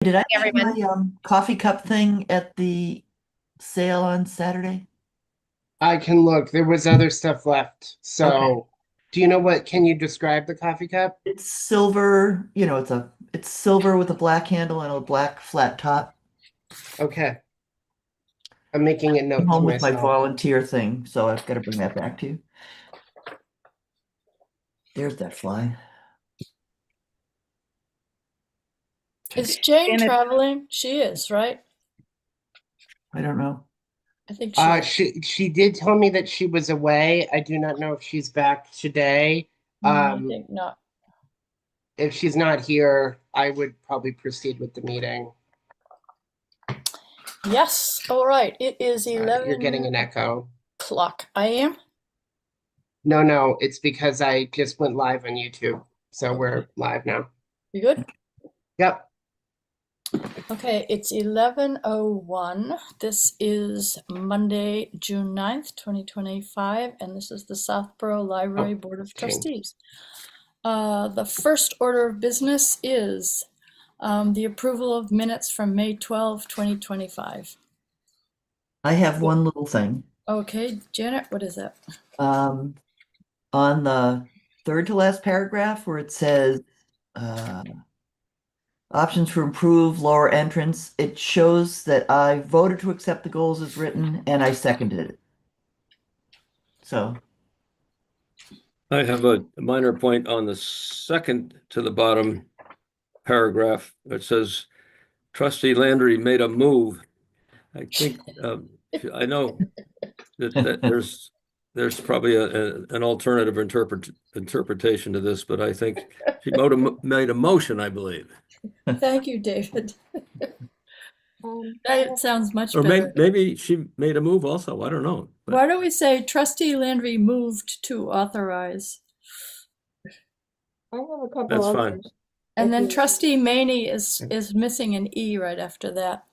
Did I leave Everyone. my coffee cup thing at the sale on Saturday? I can look. There was other stuff left. Okay. So, do you know what? Can you describe the coffee cup? It's silver, it's silver with a black handle and a black flat top. Okay. I'm making a I'm note to home with my myself. volunteer thing, so I've got to bring that back to you. There's that fly. Is Jane Janet, traveling? She is, right? I don't know. I think she is. She did tell me that she was away. I do not know if she's back today. I Um, think not. if she's not here, I would probably proceed with the meeting. Yes. All right. It is You're getting 11 an echo. o'clock. I am. No, no, it's because I just went live on YouTube. So Okay. we're live now. You good? Yep. Okay. It's 11:01. This is Monday, June 9th, 2025, and this is the Southborough Library Oh, Board of Jane. Trustees. The first order of business is the approval of minutes from May 12, 2025. I have one little thing. Okay, Janet, what is that? Um, on the third to last paragraph where it says uh, options for improve lower entrance, it shows that I voted to accept the goals as written and I seconded it. So I have a minor point on the second to the bottom paragraph. It says trustee Landry made a move. I think, I know that there's probably an alternative interpretation to this, but I think she made a motion, I believe. Thank you, David. That sounds much Or better. maybe she made a move also. I don't know. But Why don't we say trustee Landry moved to authorize? I have a couple that's fine. others. And then trustee Maney is missing an E right after that.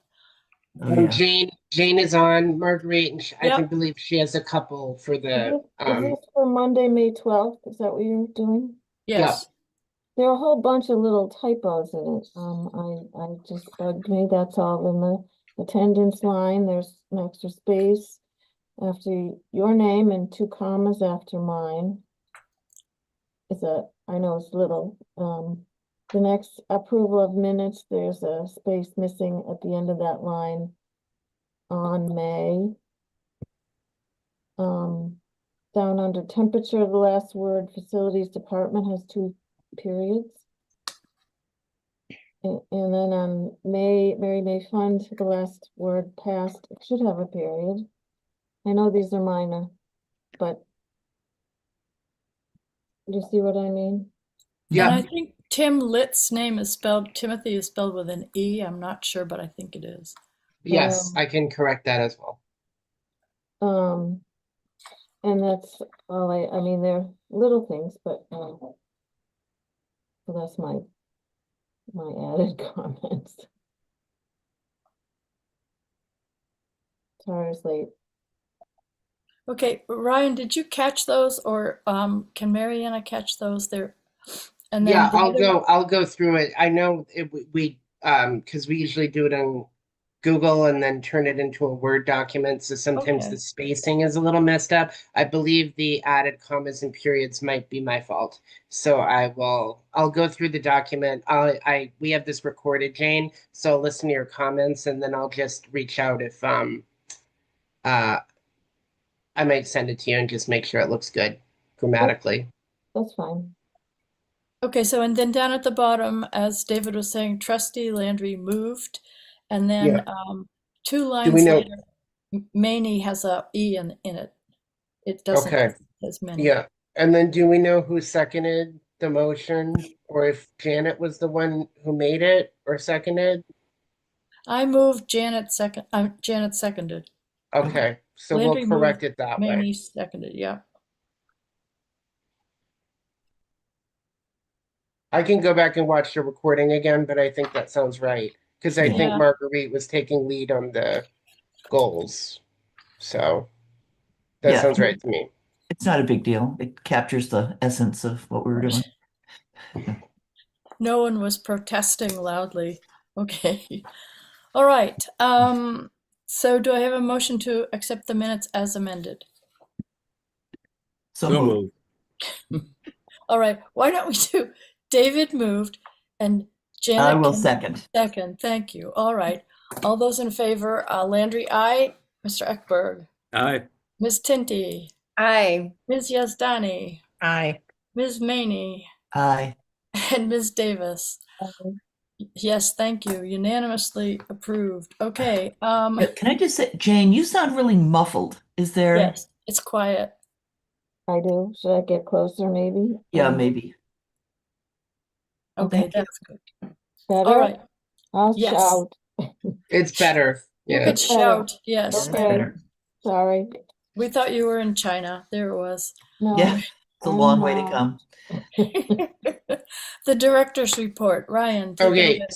oh yeah. Jane is on, Marguerite, and I Yep. can believe she has a couple for the Is this for Monday, May 12th? Is that what you're doing? Yes. There are a whole bunch of little typos in it. I just bugged me. That's all in the attendance line. There's an extra space after your name and two commas after mine. I know it's little. The next approval of minutes, there's a space missing at the end of that line on May. Down under temperature, the last word, facilities department has two periods. And then on Mary May Fund, the last word passed, it should have a period. I know these are minor, but do you see what I mean? And I Yeah, think Tim Litt's name is spelled, Timothy is spelled with an E. I'm not sure, but I think it is. yes, I can correct that as well. And that's all I mean, they're little things, but so that's my added comments. Sorry, it's late. Okay, Ryan, did you catch those or can Mariana catch those there? And then Yeah, the other, I'll go through it. I know we because we usually do it on Google and then turn it into a Word document, so sometimes the okay. spacing is a little messed up. I believe the added commas and periods might be my fault. So I'll go through the document. We have this recorded, Jane, so I'll listen to your comments and then I'll just reach out if uh I might send it to you and just make sure it looks good grammatically. That's fine. Okay, so and then down at the bottom, as David was saying, trustee Landry moved. And then Yeah. two Do we lines know? later, Maney has a E in it. It doesn't Okay. as many. Yeah. And then do we know who seconded the motion or if Janet was the one who made it or seconded? I moved, Janet seconded. Okay. So we'll Landry moved, correct it that way. Maney seconded, yeah. I can go back and watch the recording again, but I think that sounds right. Because I Yeah. think Yeah. Marguerite was taking lead on the goals. So that Yeah. sounds right to me. It's not a big deal. It captures the essence of what we were doing. No one was protesting loudly. Okay. All right. So do I have a motion to accept the minutes as amended? So So moved. moved. All right. Why don't we do David moved and Janet I will can second. second. Thank you. All right. All those in favor, Landry, aye. Mr. Ekberg, Aye. Ms. Tinty, Aye. Ms. Yazdani, Aye. Ms. Maney, Aye. and Ms. Davis. Yes, thank you. Unanimously approved. Okay. Can I just say, Jane, you sound really muffled. Is there? Yes, it's quiet. I do. Should I get closer maybe? Yeah, maybe. Okay, Thank you. that's good. Better? All right. I'll Yes. shout. It's better. You Yeah. could shout. Yeah, Yes. that's Okay. better. Sorry. We thought you were in China. There it was. No. Yeah, it's a I'm long way to not. come. The director's report. Ryan, take it Okay, away.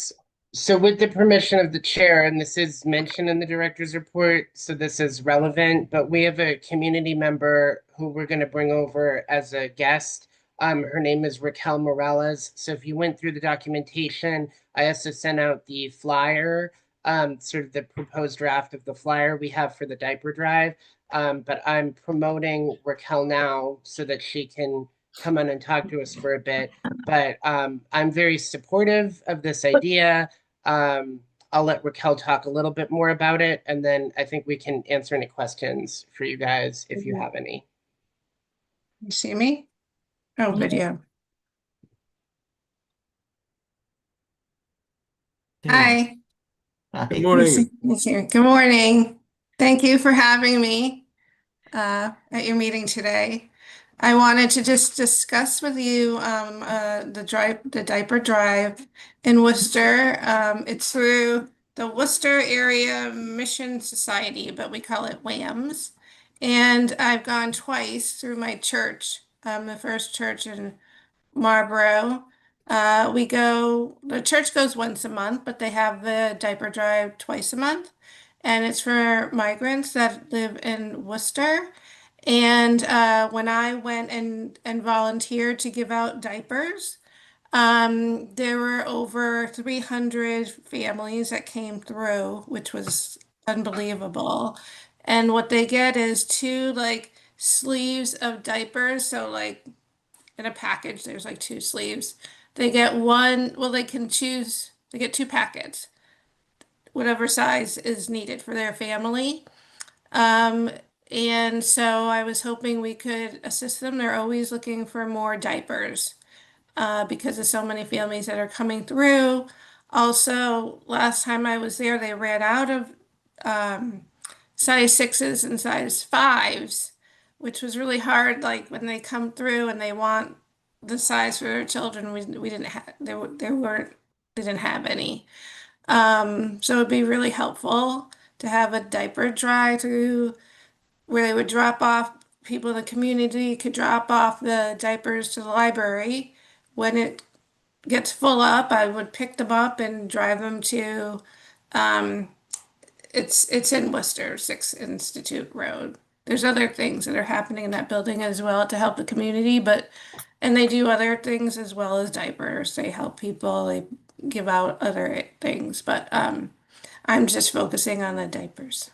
so with the permission of the chair, and this is mentioned in the director's report, so this is relevant, but we have a community member who we're going to bring over as a guest. Her name is Raquel Morales. So if you went through the documentation, I also sent out the flyer, sort of the proposed draft of the flyer we have for the diaper drive. But I'm promoting Raquel now so that she can come on and talk to us for a bit. But I'm very supportive of this idea. I'll let Raquel talk a little bit more about it, and then I think we can answer any questions for you guys if you have any. You see me? Oh, Yeah. video. There you Hi. go. Good Aye. morning. Good morning. Thank you for having me at your meeting today. I wanted to just discuss with you the diaper drive in Worcester. It's through the Worcester Area Mission Society, but we call it WAMS. And I've gone twice through my church, the first church in Marlboro. The church goes once a month, but they have the diaper drive twice a month. And it's for migrants that live in Worcester. And when I went and volunteered to give out diapers, there were over 300 families that came through, which was unbelievable. And what they get is two like sleeves of diapers. So like in a package, there's like two sleeves. They get one, well, they can choose, they get two packets, whatever size is needed for their family. Um, and so I was hoping we could assist them. They're always looking for more diapers because of so many families that are coming through. Also, last time I was there, they ran out of um, size sixes and size fives, which was really hard. Like when they come through and they want the size for their children, we didn't have there weren't they didn't have any. So it'd be really helpful to have a diaper drive through where they would drop off people in the community could drop off the diapers to the library. When it gets full up, I would pick them up and drive them to um, it's in Worcester, 6 Institute Road. There's other things that are happening in that building as well to help the community, and they do other things as well as diapers. They help people, they give out other things, but I'm just focusing on the diapers.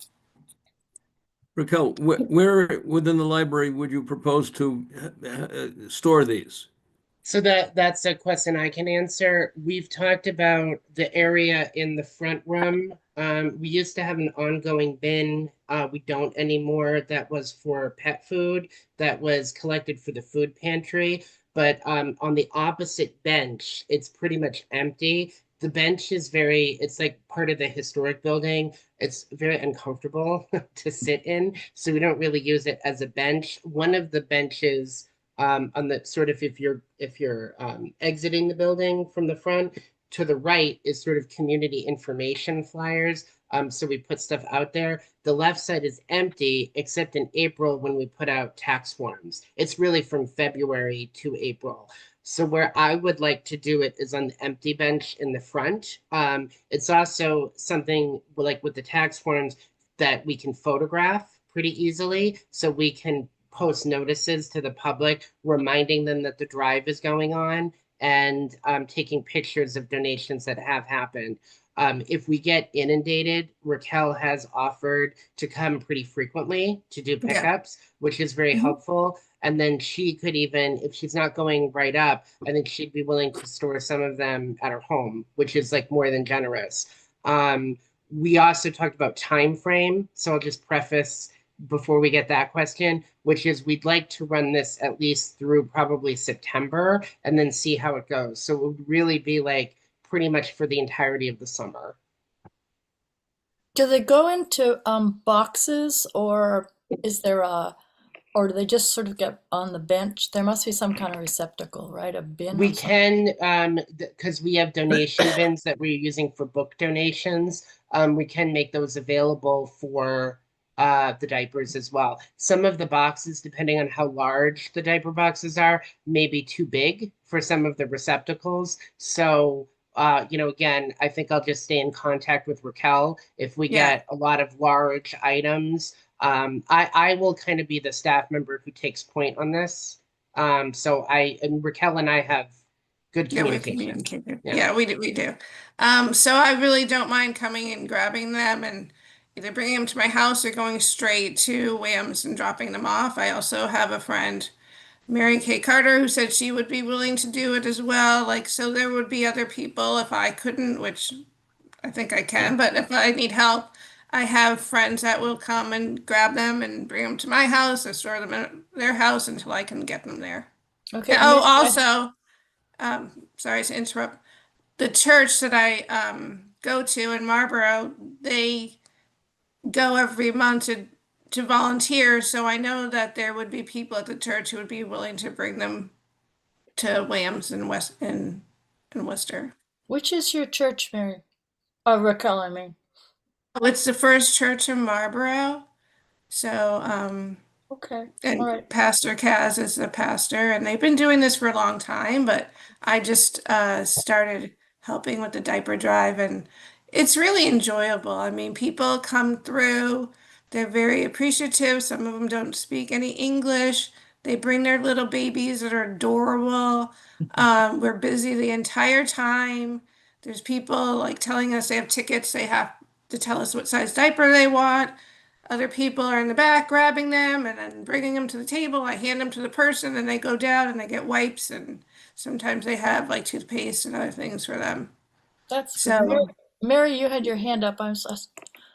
Raquel, where within the library would you propose to store these? So that's a question I can answer. We've talked about the area in the front room. We used to have an ongoing bin. We don't anymore. That was for pet food that was collected for the food pantry. But on the opposite bench, it's pretty much empty. The bench is it's like part of the historic building. It's very uncomfortable to sit in. So we don't really use it as a bench. One of the benches on the sort of if you're exiting the building from the front, to the right is sort of community information flyers. So we put stuff out there. The left side is empty, except in April when we put out tax forms. It's really from February to April. So where I would like to do it is on the empty bench in the front. It's also something like with the tax forms that we can photograph pretty easily. So we can post notices to the public, reminding them that the drive is going on and taking pictures of donations that have happened. If we get inundated, Raquel has offered to come pretty frequently to do Yeah. pickups, which is very Mhm. helpful. And then she could even, if she's not going right up, I think she'd be willing to store some of them at her home, which is like more than generous. We also talked about time frame, so I'll just preface before we get that question, which is we'd like to run this at least through probably September and then see how it goes. So it would really be like pretty much for the entirety of the summer. Do they go into boxes, or is there or do they just sort of get on the bench? There must be some kind of receptacle, right? A bin We or something. can, because we have donation bins that we're using for book donations, we can make those available for the diapers as well. Some of the boxes, depending on how large the diaper boxes are, may be too big for some of the receptacles. So, again, I think I'll just stay in contact with Raquel if we Yeah. get a lot of large items. I will kind of be the staff member who takes point on this. So and Raquel and I have good Yeah, we communication. communicated. Yeah. Yeah, we do. So I really don't mind coming and grabbing them and either bringing them to my house or going straight to Wham's and dropping them off. I also have a friend, Mary Kay Carter, who said she would be willing to do it as well. Like, so there would be other people if I couldn't, which I think I Yeah. can, but if I need help, I have friends that will come and grab them and bring them to my house or store them at their house until I can get them there. Okay, Yeah, and oh, maybe also, sorry to interrupt. The church that I go to in Marlborough, they go every month to volunteer, so I know that there would be people at the church who would be willing to bring them to Wham's in Worcester. which is your church, Mary? Raquel, I mean. Oh, it's the first church in Marlborough, so Okay, all and right. Pastor Kaz is the pastor, and they've been doing this for a long time, but I just started helping with the diaper drive, and it's really enjoyable. I mean, people come through, they're very appreciative. Some of them don't speak any English. They bring their little babies that are adorable. We're busy the entire time. There's people like telling us they have tickets, they have to tell us what size diaper they want. Other people are in the back grabbing them and then bringing them to the table. I hand them to the person and they go down and they get wipes and sometimes they have like toothpaste and other things for them. That's good. Mary, So, Mary, you had your hand up. I'm so,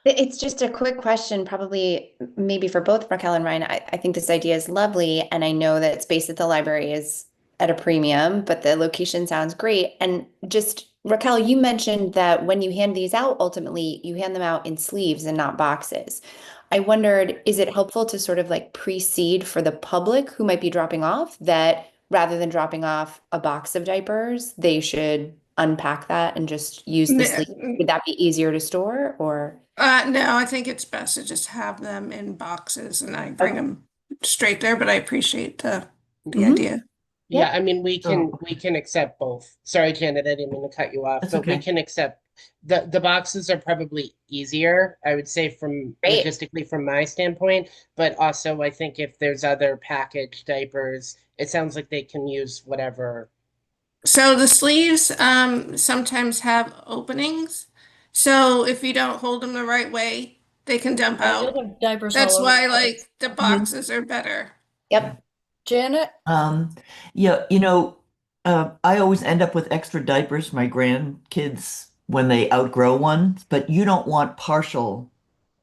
It's just a quick question, probably maybe for both Raquel and Ryan. I think this idea is lovely, and I know that space at the library is at a premium, but the location sounds great. And just Raquel, you mentioned that when you hand these out, ultimately you hand them out in sleeves and not boxes. I wondered, is it helpful to sort of like pre-seed for the public who might be dropping off that rather than dropping off a box of diapers, they should unpack that and just use the sleeve? Would that be easier to store or? no, I think it's best to just have them in boxes and I bring Okay. them straight there, but I appreciate the Mhm. idea. Yeah, Yep. I mean we So, can accept both. Sorry, Janet, I didn't mean to cut you off, that's but we okay. can accept the boxes are probably easier, I would say from Great. logistically from my standpoint, but also I think if there's other packaged diapers, it sounds like they can use whatever. So the sleeves sometimes have openings. So if you don't hold them the right way, they can dump you'll out. have diapers all That's over the why place. like the Mhm. boxes are better. Yep. Janet, Um, yeah, I always end up with extra diapers for my grandkids when they outgrow one, but you don't want partial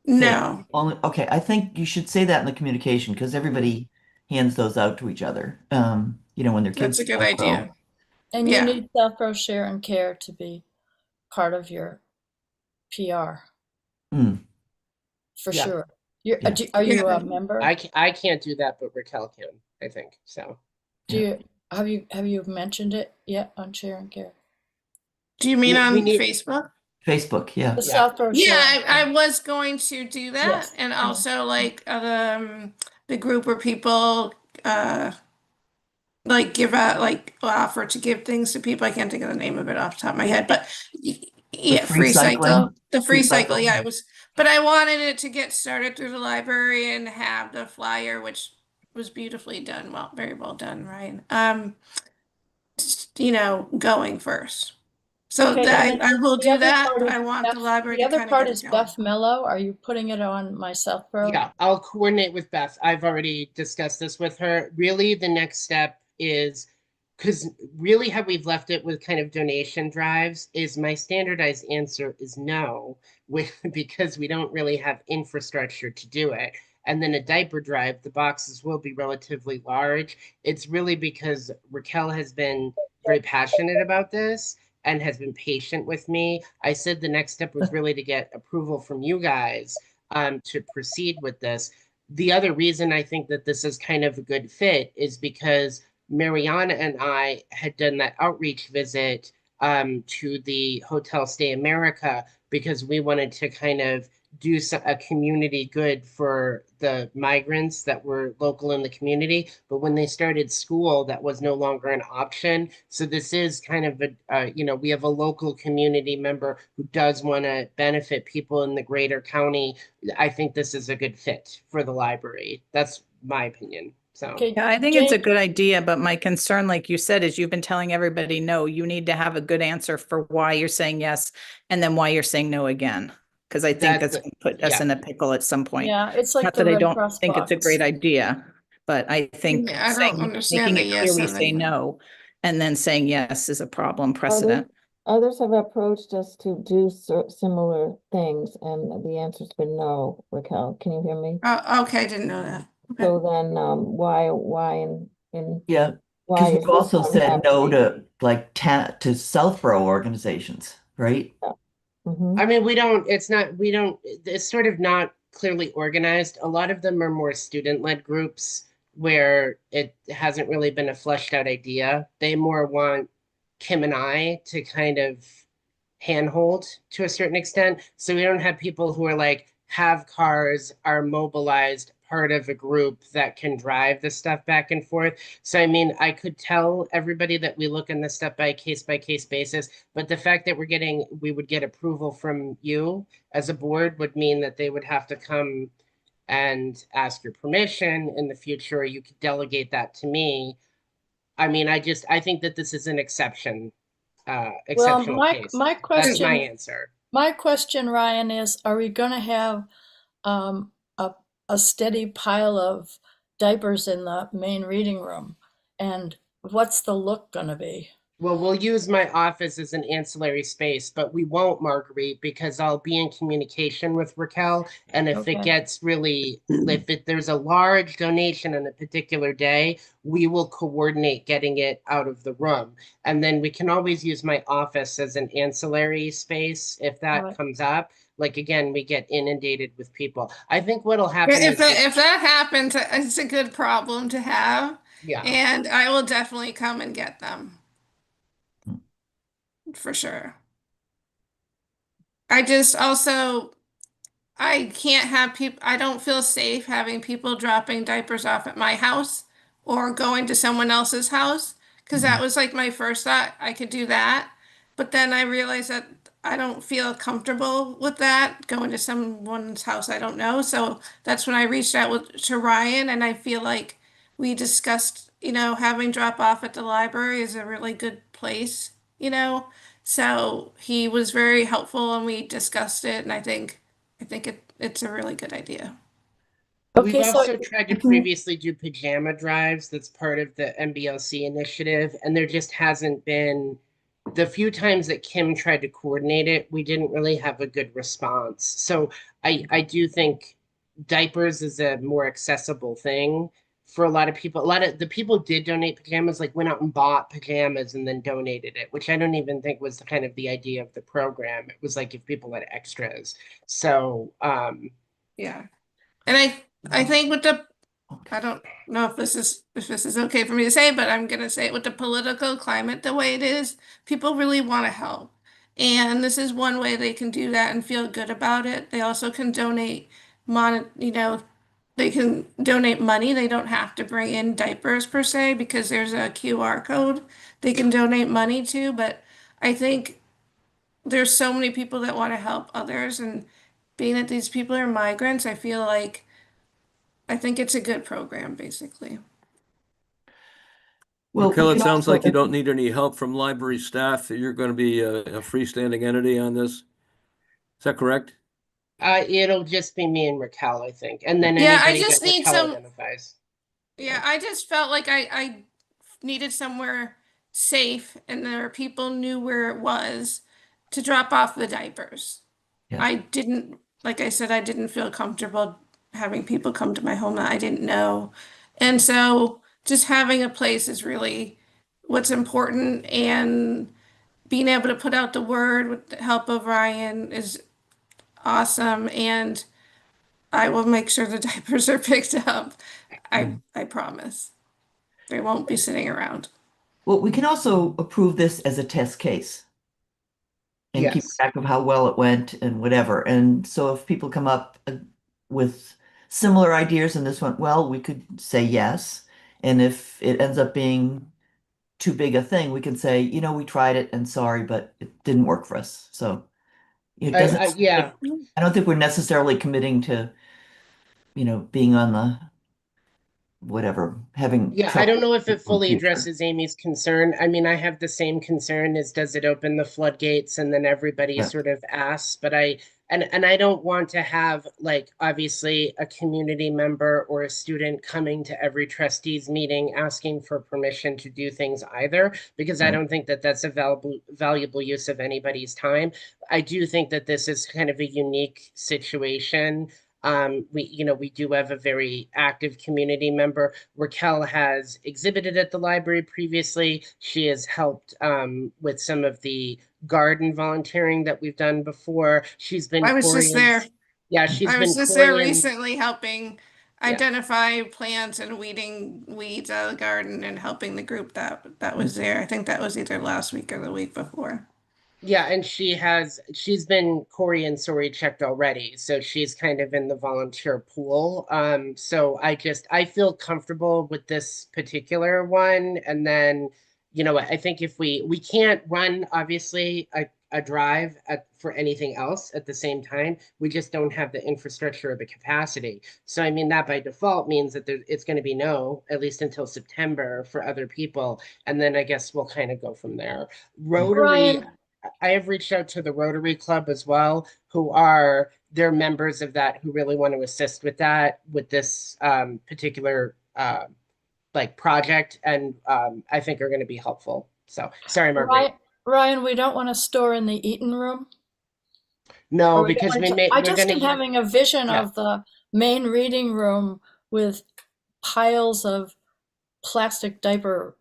things. No, Only, okay, I think you should say that in the communication because everybody hands those out to each other. When their that's kids a good outgrow. idea. and you Yeah. need Southborough Share and Care to be part of your PR Mm, for Yeah. sure. You're, yeah. are Yeah. you a member? I can't do that, but Raquel can, I think. So Do Yeah. you have you mentioned it yet on Share and Care? Do you mean we on need Facebook? Facebook, yeah. The yeah. Southborough Yeah, Share and I Care. was going to do that, Yes. and Yeah. also like the group where people uh like give out like offer to give things to people. I can't think of the name of it off the top of my head, but The yeah, free free cycle. cycling, The free free cycle, cycle. yeah, but I wanted it to get started through the library and have the flyer, which was beautifully done, very well done, Ryan. Going first. So Okay, and then I will the do other that, part but is I want the library the to other kind of part get is it going. Beth Mello. Are you putting it on my Southborough? Yeah, I'll coordinate with Beth. I've already discussed this with her. Really, the next step is because really how we've left it with kind of donation drives is my standardized answer is no, because we don't really have infrastructure to do it. And then a diaper drive, the boxes will be relatively large. It's really because Raquel has been very passionate about this and has been patient with me. I said the next step was really to get approval from you guys to proceed with this. The other reason I think that this is kind of a good fit is because Mariana and I had done that outreach visit to the Hotel Stay America because we wanted to kind of do a community good for the migrants that were local in the community. But when they started school, that was no longer an option. So this is kind of we have a local community member who does want to benefit people in the greater county. I think this is a good fit for the library. That's my opinion. So. Okay, Yeah, I think it's Jane, a good idea, but my concern, like you said, is you've been telling everybody no. You need to have a good answer for why you're saying yes and then why you're saying no again. Because I think That's that's going to put us yeah. in a pickle at some point. yeah, it's like Not the that I Red don't Cross think it's a box. great idea, but I think Yeah, I don't making understand the it clear yes we and the say no. no and then saying yes is a problem Others, precedent. others have approached us to do similar things, and the answer's been no, Raquel. Can you hear me? Oh, okay, I didn't know that. Okay. So then, why in Yeah, why because is we've this also one said no happening? to like to Southborough organizations, right? Mhm. I mean, it's sort of not clearly organized. A lot of them are more student-led groups where it hasn't really been a fleshed out idea. They more want Kim and I to kind of handhold to a certain extent. So we don't have people who are like have cars, are mobilized, part of a group that can drive the stuff back and forth. So I mean, I could tell everybody that we look in this stuff by case basis, but the fact that we would get approval from you as a board would mean that they would have to come and ask your permission in the future, or you could delegate that to me. I mean, I think that this is an Well, exceptional my case. my That's my question answer. my question, Ryan, is are we going to have um, a a steady pile of diapers in the main reading room? And what's the look going to be? Well, we'll use my office as an ancillary space, but we won't, Marguerite, because I'll be in communication with Raquel. And if it Okay. gets really, if there's a large donation on a particular day, we will coordinate getting it out of the room. And then we can always use my office as an ancillary space if that Right. comes up. Like again, we get inundated with people. I think what'll Yeah, happen if is, that happens, it's a good problem to have, yeah. and I will definitely come and get them for sure. I just also I can't have people, I don't feel safe having people dropping diapers off at my house or going to someone else's house because that was like my first thought. I could do that. But then I realized that I don't feel comfortable with that going to someone's house I don't know. So that's when I reached out to Ryan, and I feel like we discussed, having drop off at the library is a really good place, you know. So he was very helpful and we discussed it, and I think it's a really good idea. We've Okay, so also tried to Mhm. previously do pajama drives. That's part of the MBLC initiative, and there just hasn't been the few times that Kim tried to coordinate it, we didn't really have a good response. So I do think diapers is a more accessible thing for a lot of people. A lot of the people did donate pajamas, like went out and bought pajamas and then donated it, which I don't even think was kind of the idea of the program. It was like if people had extras. So Yeah. And I think with the I don't know if this is okay for me to say, but I'm gonna say it with the political climate the way it is, people really want to help. And this is one way they can do that and feel good about it. They also can donate they can donate money. They don't have to bring in diapers per se because there's a QR code they can donate money to. But I think there's so many people that want to help others, and being that these people are migrants, I think it's a good program, basically. Well, Raquel, we it can sounds also, like you don't need any help from library staff. You're going to be a freestanding entity on this. Is that correct? It'll just be me and Raquel, I think, and then Yeah, I anybody that just need Raquel some, identifies. yeah, I just felt like I needed somewhere safe and there people knew where it was to drop off the diapers. yeah. I didn't, like I said, I didn't feel comfortable having people come to my home that I didn't know. And so just having a place is really what's important. And being able to put out the word with the help of Ryan is awesome. And I will make sure the diapers are picked up. I promise. They won't be sitting around. Well, we can also approve this as a test case and keep Yes. track of how well it went and whatever. And so if people come up with similar ideas and this went well, we could say yes. And if it ends up being too big a thing, we can say, we tried it and sorry, but it didn't work for us. So it doesn't, Yeah. I don't think we're necessarily committing to, being on the whatever, having Yeah, I don't trouble know if in it the fully future. addresses Amy's concern. I mean, I have the same concern as does it open the floodgates and then everybody Yeah, sort of asks, but and I don't want to have like obviously a community member or a student coming to every trustees meeting asking for permission to do things either, because I right. don't think that that's a valuable use of anybody's time. I do think that this is kind of a unique situation. We do have a very active community member. Raquel has exhibited at the library previously. She has helped with some of the garden volunteering that we've done before. She's been I was just there. yeah, she's I was been just there Corian. recently helping Yeah. identify plants and weeding weeds out of the garden and helping the group that was there. I think that was either last week or the week before. Yeah, and she's been Corey and Sori checked already, so she's kind of in the volunteer pool. So I feel comfortable with this particular one, and then I think if we can't run obviously a drive for anything else at the same time, we just don't have the infrastructure or the capacity. So I mean that by default means that it's going to be no, at least until September for other people, and then I guess we'll kind of go from there. Rotary. Brian, I have reached out to the Rotary Club as well, who are they're members of that who really want to assist with that with this particular like project, and I think are going to be helpful. So sorry, Marguerite. Ryan, Ryan, we don't want to store in the Eaton room. No, Or we because don't want to, I we're just going to am use having a vision yeah. of the main reading room with piles of plastic diaper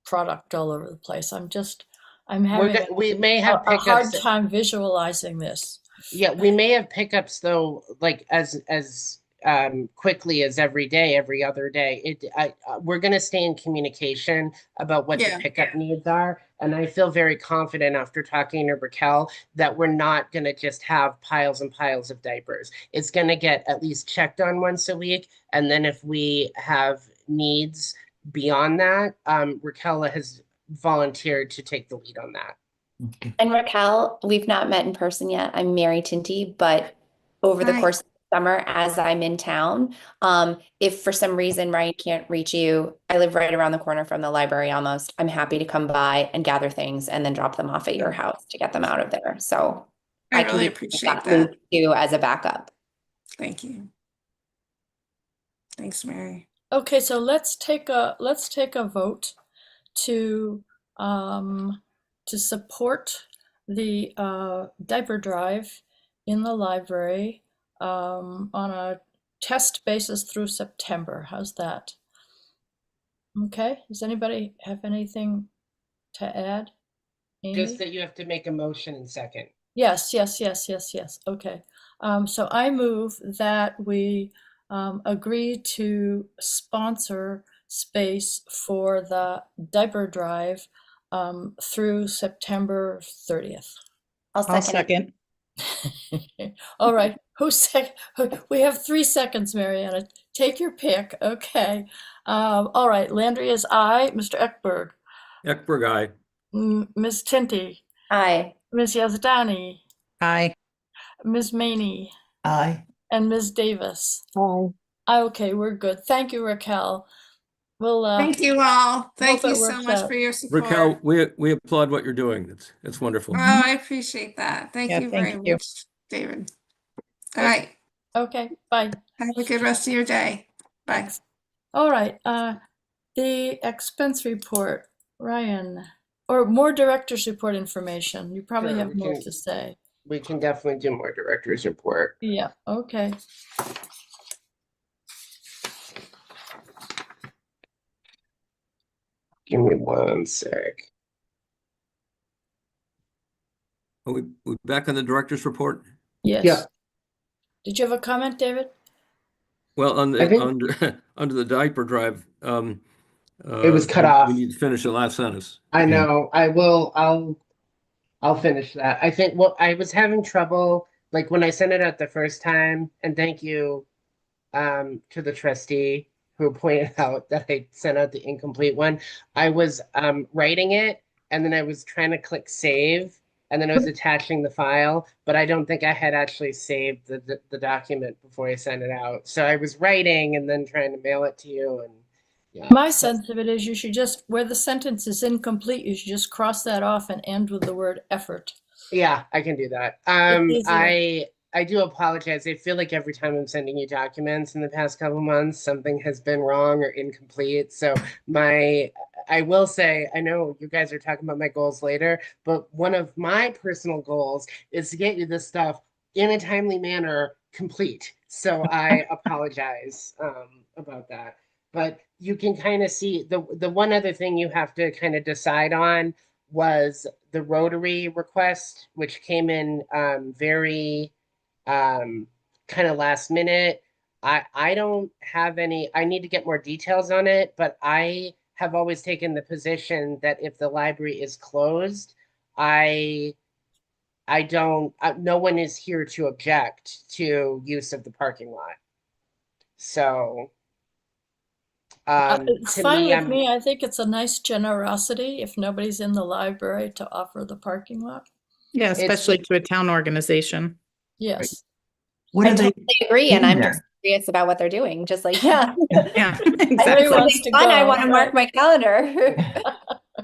product all over the place. I'm having We may have a hard pickups. time visualizing this. Yeah, we may have pickups though, like as quickly as every day, every other day. We're going to stay in communication about what the Yeah, pickup needs are, and I feel very confident after talking to Raquel that we're not going to just have piles and piles of diapers. It's going to get at least checked on once a week, and then if we have needs beyond that, Raquel has volunteered to take the lead on that. Okay. And Raquel, we've not met in person yet. I'm Mary Tinty, but over the hi. course of the summer, as I'm in town, if for some reason Ryan can't reach you, I live right around the corner from the library almost. I'm happy to come by and gather things and then drop them off at your house to get them out of there. So I I can really be appreciate that loop that. too as a backup. Thank you. Thanks, Mary. Okay, so let's take a vote to support the diaper drive in the library on a test basis through September. How's that? Okay, does anybody have anything to add? Just Amy? that you have to make a motion in second. Yes. Okay. So I move that we agree to sponsor space for the diaper drive through September 30th. I'll I'll second it. second. All right. We have 3 seconds, Mariana. Take your pick. Okay. All right. Landry is aye. Mr. Ekberg. Ekberg, aye. Ms. Tinty. Aye. Ms. Yazdani. Aye. Ms. Maney. Aye. And Ms. Davis. Hi. Okay, we're good. Thank you, Raquel. We'll Thank you all. Thank hope you it so works much out. for your Raquel, support. we applaud what you're doing. It's wonderful. Oh, I appreciate that. Thank Yeah, you thank very you. much, David. All right. Okay, bye. Have a good rest of your day. Bye. Thanks. All right, the expense report, Ryan, or more director's report information. You probably Sure, have more to say. we can definitely do more director's report. Yeah, okay. Give me one sec. Are we back on the director's report? Yes. Yeah. Did you have a comment, David? Well, on I the think- under the diaper drive, It was cut off. we need to finish the last sentence. I know. I'll finish that. I think what I was having trouble, like when I sent it out the first time, and thank you to the trustee who pointed out that I sent out the incomplete one. I was writing it and then I was trying to click save and then I was attaching the file, but I don't think I had actually saved the document before I sent it out. So I was writing and then trying to mail it to you, and yeah. My sense of it is you should just, where the sentence is incomplete, you should just cross that off and end with the word effort. Yeah, I can do that. It's easier. I do apologize. I feel like every time I'm sending you documents in the past couple months, something has been wrong or incomplete. So I will say, I know you guys are talking about my goals later, but one of my personal goals is to get you this stuff in a timely manner complete. So I apologize about that. But you can kind of see the one other thing you have to kind of decide on was the Rotary request, which came in very kind of last minute. I don't have any, I need to get more details on it, but I have always taken the position that if the library is closed, I don't, no one is here to object to use of the parking lot. So It's to fine me, with me. I think it's a nice generosity if nobody's in the library to offer the parking lot. Yeah, especially to a town organization. Yes. What I are they totally agree, and in I'm just there? curious about what they're doing. Just like, yeah, Yeah, I heard exactly. wants something to fun. I go, want to mark right. my calendar.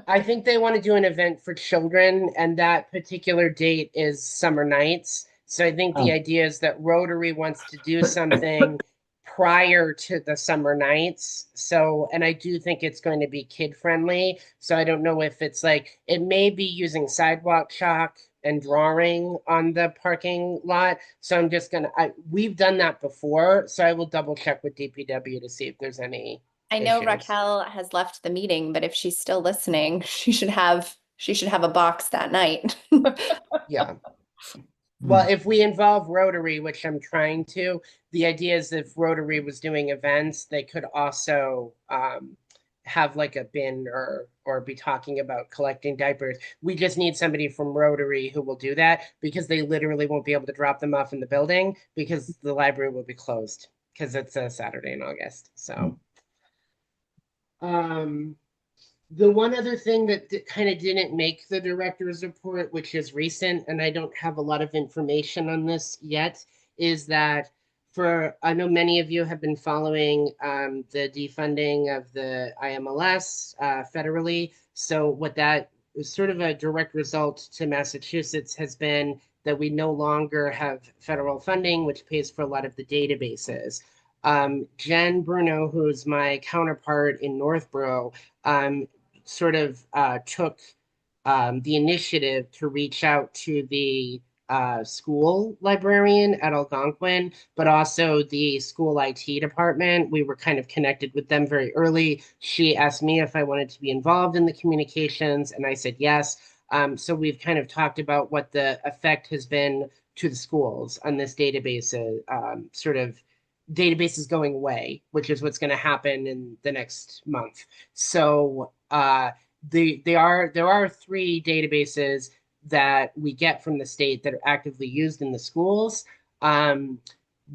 I think they want to do an event for children, and that particular date is summer nights. So I think the Oh. idea is that Rotary wants to do something prior to the summer nights. So, and I do think it's going to be kid friendly. So I don't know if it's like, it may be using sidewalk chalk and drawing on the parking lot. So I'm just gonna, we've done that before. So I will double check with DPW to see if there's any I know issues. Raquel has left the meeting, but if she's still listening, she should have a box that night. Yeah. Hmm. Well, if we involve Rotary, which I'm trying to, the idea is if Rotary was doing events, they could also have like a bin or be talking about collecting diapers. We just need somebody from Rotary who will do that because they literally won't be able to drop them off in the building because the library will be closed because it's a Saturday in August. So the one other thing that kind of didn't make the director's report, which is recent, and I don't have a lot of information on this yet, is that I know many of you have been following the defunding of the IMLS federally. So what that is sort of a direct result to Massachusetts has been that we no longer have federal funding, which pays for a lot of the databases. Jen Bruno, who's my counterpart in Northborough, sort of took the initiative to reach out to the school librarian at Algonquin, but also the school IT department. We were kind of connected with them very early. She asked me if I wanted to be involved in the communications, and I said yes. So we've kind of talked about what the effect has been to the schools on this database, sort of databases going away, which is what's going to happen in the next month. So there are 3 databases that we get from the state that are actively used in the schools.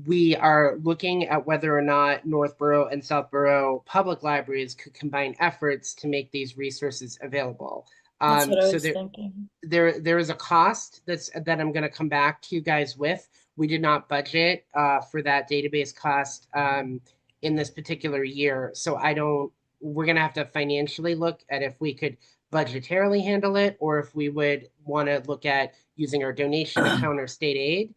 We are looking at whether or not Northborough and Southborough public libraries could combine efforts to make these resources available. That's what I So was thinking. there is a cost that I'm going to come back to you guys with. We did not budget for that database cost in this particular year, so I don't we're going to have to financially look at if we could budgetarily handle it, or if we would want to look at using our donation account or state aid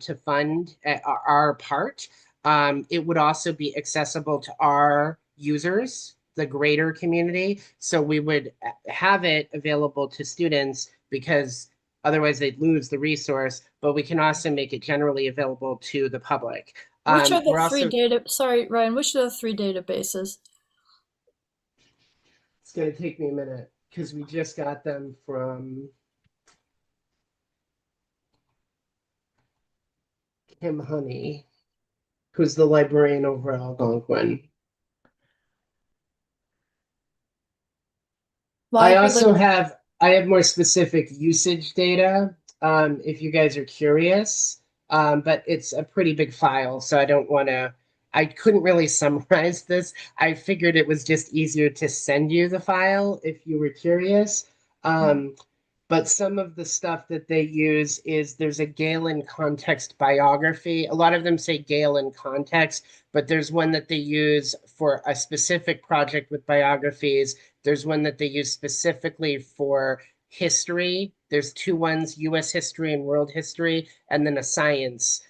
to fund our part. It would also be accessible to our users, the greater community. So we would have it available to students because otherwise they'd lose the resource, but we can also make it generally available to the public. Which are We're the three also, data, sorry, Ryan, which are the three databases? it's going to take me a minute because we just got them from Kim Honey, who's the librarian over at Algonquin. I also have more specific usage data if you guys are curious, but it's a pretty big file, so I couldn't really summarize this. I figured it was just easier to send you the file if you were curious. But some of the stuff that they use is there's a Galen context biography. A lot of them say Galen context, but there's one that they use for a specific project with biographies. There's one that they use specifically for history. There's two ones, US history and world history, and then a science.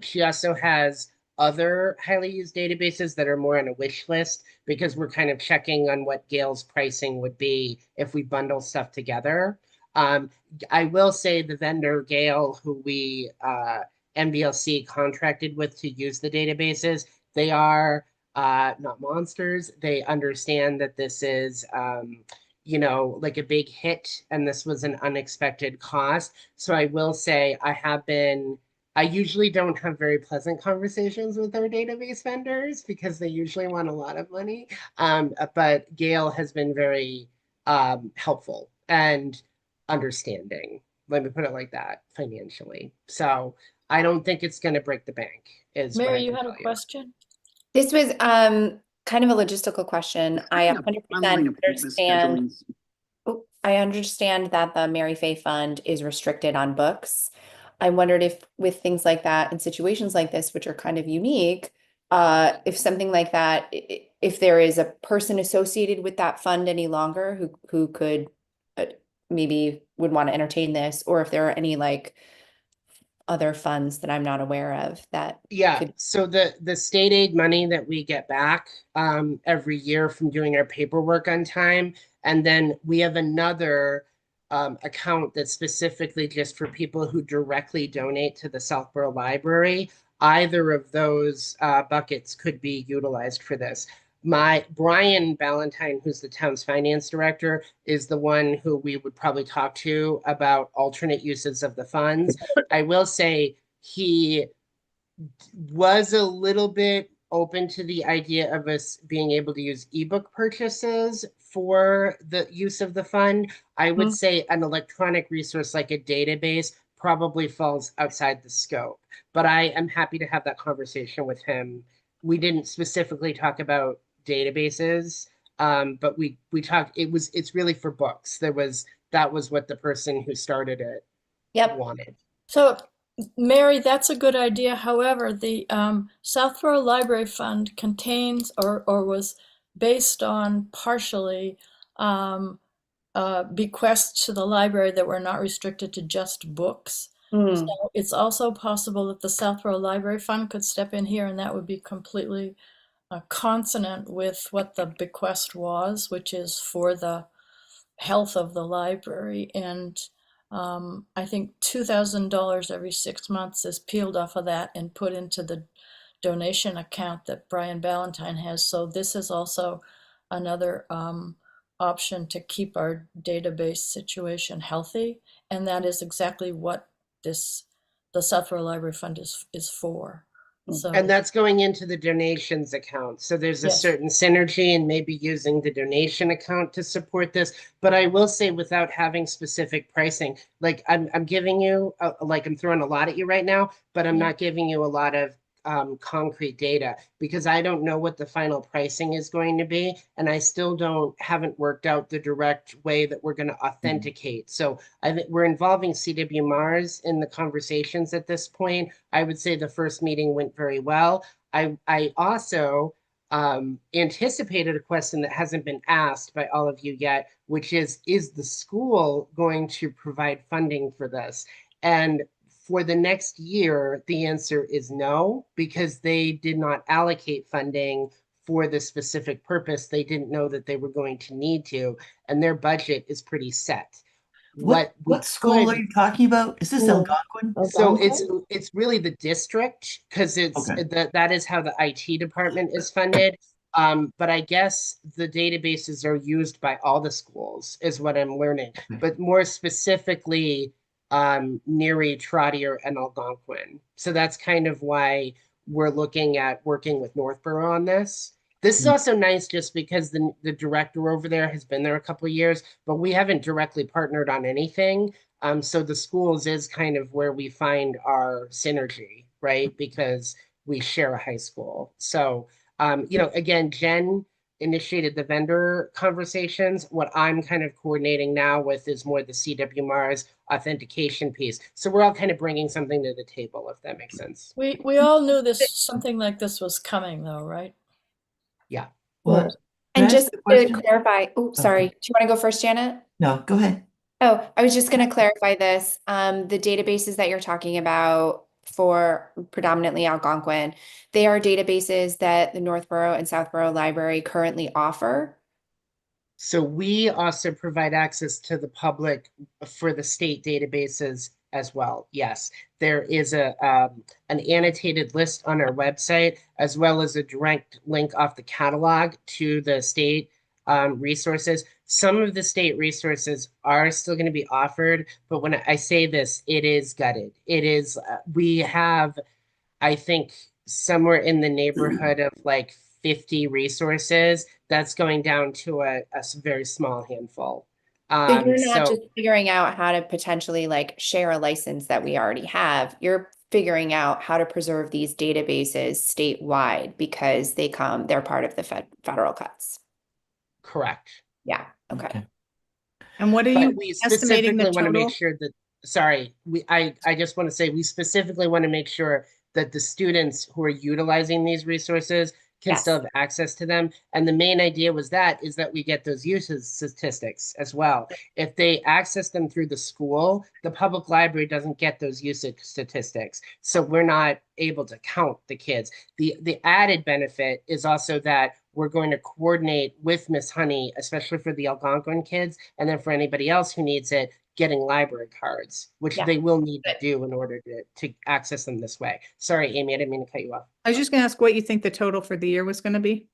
She also has other highly used databases that are more on a wish list because we're kind of checking on what Gale's pricing would be if we bundle stuff together. I will say the vendor Gale, who we NBLC contracted with to use the databases, they are not monsters. They understand that this is like a big hit and this was an unexpected cost. So I will say I usually don't have very pleasant conversations with our database vendors because they usually want a lot of money. But Gail has been very helpful and understanding. Let me put it like that financially. So I don't think it's going to break the bank, is what I Mary, you can had a tell you. question? This was kind of a logistical question. I 100% understand. Oh, I understand that the Mary Fay Fund is restricted on books. I wondered if with things like that and situations like this, which are kind of unique, if something like that, if there is a person associated with that fund any longer who could maybe would want to entertain this, or if there are any like other funds that I'm not aware of that Yeah, could. so the state aid money that we get back every year from doing our paperwork on time, and then we have another account that's specifically just for people who directly donate to the Southborough Library. Either of those buckets could be utilized for this. My Brian Ballantyne, who's the town's finance director, is the one who we would probably talk to about alternate uses of the funds. I will say he was a little bit open to the idea of us being able to use ebook purchases for the use of the fund. I would say an electronic resource like a database probably falls outside the scope, but I am happy to have that conversation with him. We didn't specifically talk about databases, but we talked. It's really for books. That was what the person who started it wanted. So, Mary, that's a good idea. However, the Southborough Library Fund contains or was based on partially bequests to the library that were not restricted to just books. So it's also possible that the Southborough Library Fund could step in here and that would be completely consonant with what the bequest was, which is for the health of the library. And I think $2,000 every 6 months is peeled off of that and put into the donation account that Brian Ballantyne has. So this is also another option to keep our database situation healthy. And that is exactly what the Southborough Library Fund is for. So, And that's going into the donations account. So there's a yes. certain synergy in maybe using the donation account to support this. But I will say, without having specific pricing, like I'm giving you, like I'm throwing a lot at you right now, but I'm not giving you a lot of concrete data because I don't know what the final pricing is going to be. And I still haven't worked out the direct way that we're going to authenticate. So I think we're involving CW Mars in the conversations at this point. I would say the first meeting went very well. I also anticipated a question that hasn't been asked by all of you yet, which is the school going to provide funding for this? And for the next year, the answer is no, because they did not allocate funding for the specific purpose. They didn't know that they were going to need to, and their budget is pretty set. What we What school are could you talking about? Is this School. Algonquin? so Algonquin? it's really the district, because Okay. that is how the IT department is funded. But I guess the databases are used by all the schools, is what I'm learning. But more specifically, Neary, Trotter, and Algonquin. So that's kind of why we're looking at working with Northborough on this. This is Mm. also nice just because the director over there has been there a couple of years, but we haven't directly partnered on anything. So the schools is kind of where we find our synergy, right? Because we share a high school. So, again, Jen initiated the vendor conversations. What I'm kind of coordinating now with is more the CW Mars authentication piece. So we're all kind of bringing something to the table, if that makes sense. We all knew something like this was coming though, right? Yeah. What? Yes. Can I And ask just a to question? clarify, oh, sorry, Okay. do you want to go first, Janet? No, go ahead. Oh, I was just going to clarify this. The databases that you're talking about for predominantly Algonquin, they are databases that the Northborough and Southborough Library currently offer. So we also provide access to the public for the state databases as well. Yes, there is an annotated list on our website, as well as a direct link off the catalog to the state resources. Some of the state resources are still going to be offered, but when I say this, it is gutted. It is, we have, I think, somewhere in the neighborhood of like 50 resources. That's going down to a very small handful. So you're not So just figuring out how to potentially like share a license that we already have. You're figuring out how to preserve these databases statewide because they're part of the federal cuts. correct. Yeah. Okay. Okay. And what are But you we estimating the specifically want to make total? sure that, sorry, I just want to say we specifically want to make sure that the students who are utilizing these resources can Yes. still have access to them. And the main idea was that is that we get those usage statistics as well. If they access them through the school, the public library doesn't get those usage statistics. So we're not able to count the kids. The added benefit is also that we're going to coordinate with Miss Honey, especially for the Algonquin kids, and then for anybody else who needs it, getting library cards, which Yeah. they will need to Good. do in order to access them this way. Sorry, Amy, I didn't mean to cut you off. I was just gonna ask what you think the total for the year was gonna be?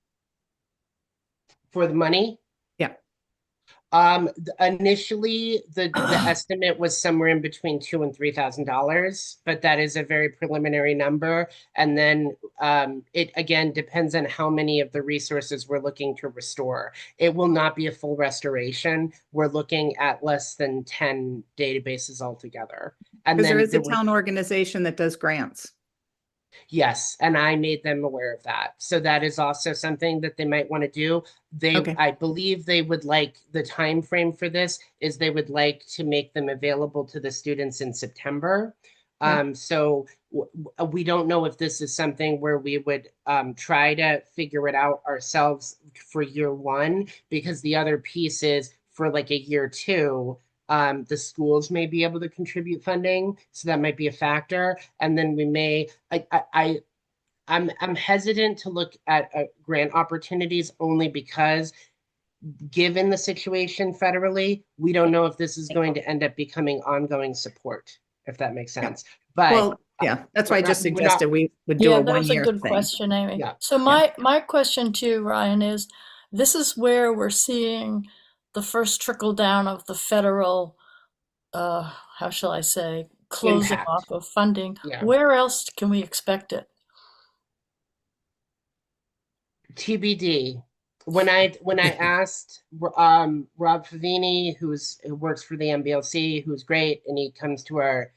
For the money, Yeah. Initially the estimate was somewhere in between $2,000 and $3,000, but that is a very preliminary number. And then it again depends on how many of the resources we're looking to restore. It will not be a full restoration. We're looking at less than 10 databases altogether. And Because there then is a there were, town organization that does grants. yes, and I made them aware of that. So that is also something that they might want to do. Okay. I believe they would like, the time frame for this is they would like to make them available to the students in September. Okay. So we don't know if this is something where we would try to figure it out ourselves for year one, because the other piece is for like a year two, the schools may be able to contribute funding, so that might be a factor. And then we may, I'm hesitant to look at grant opportunities only because, given the situation federally, we don't know if this is going to end up becoming ongoing support, if that makes sense. But Well, yeah, that's why I just we're not, suggested we would do Yeah, a that was a 1 year good thing. question, Amy. Yeah. So my question to you, Ryan, is this is where we're seeing the first trickle down of the federal, how shall I say, closing Impact. off of funding. Yeah. Where else can we expect it? TBD. When I asked Rob Favini, who works for the MBLC, who's great, and he comes to our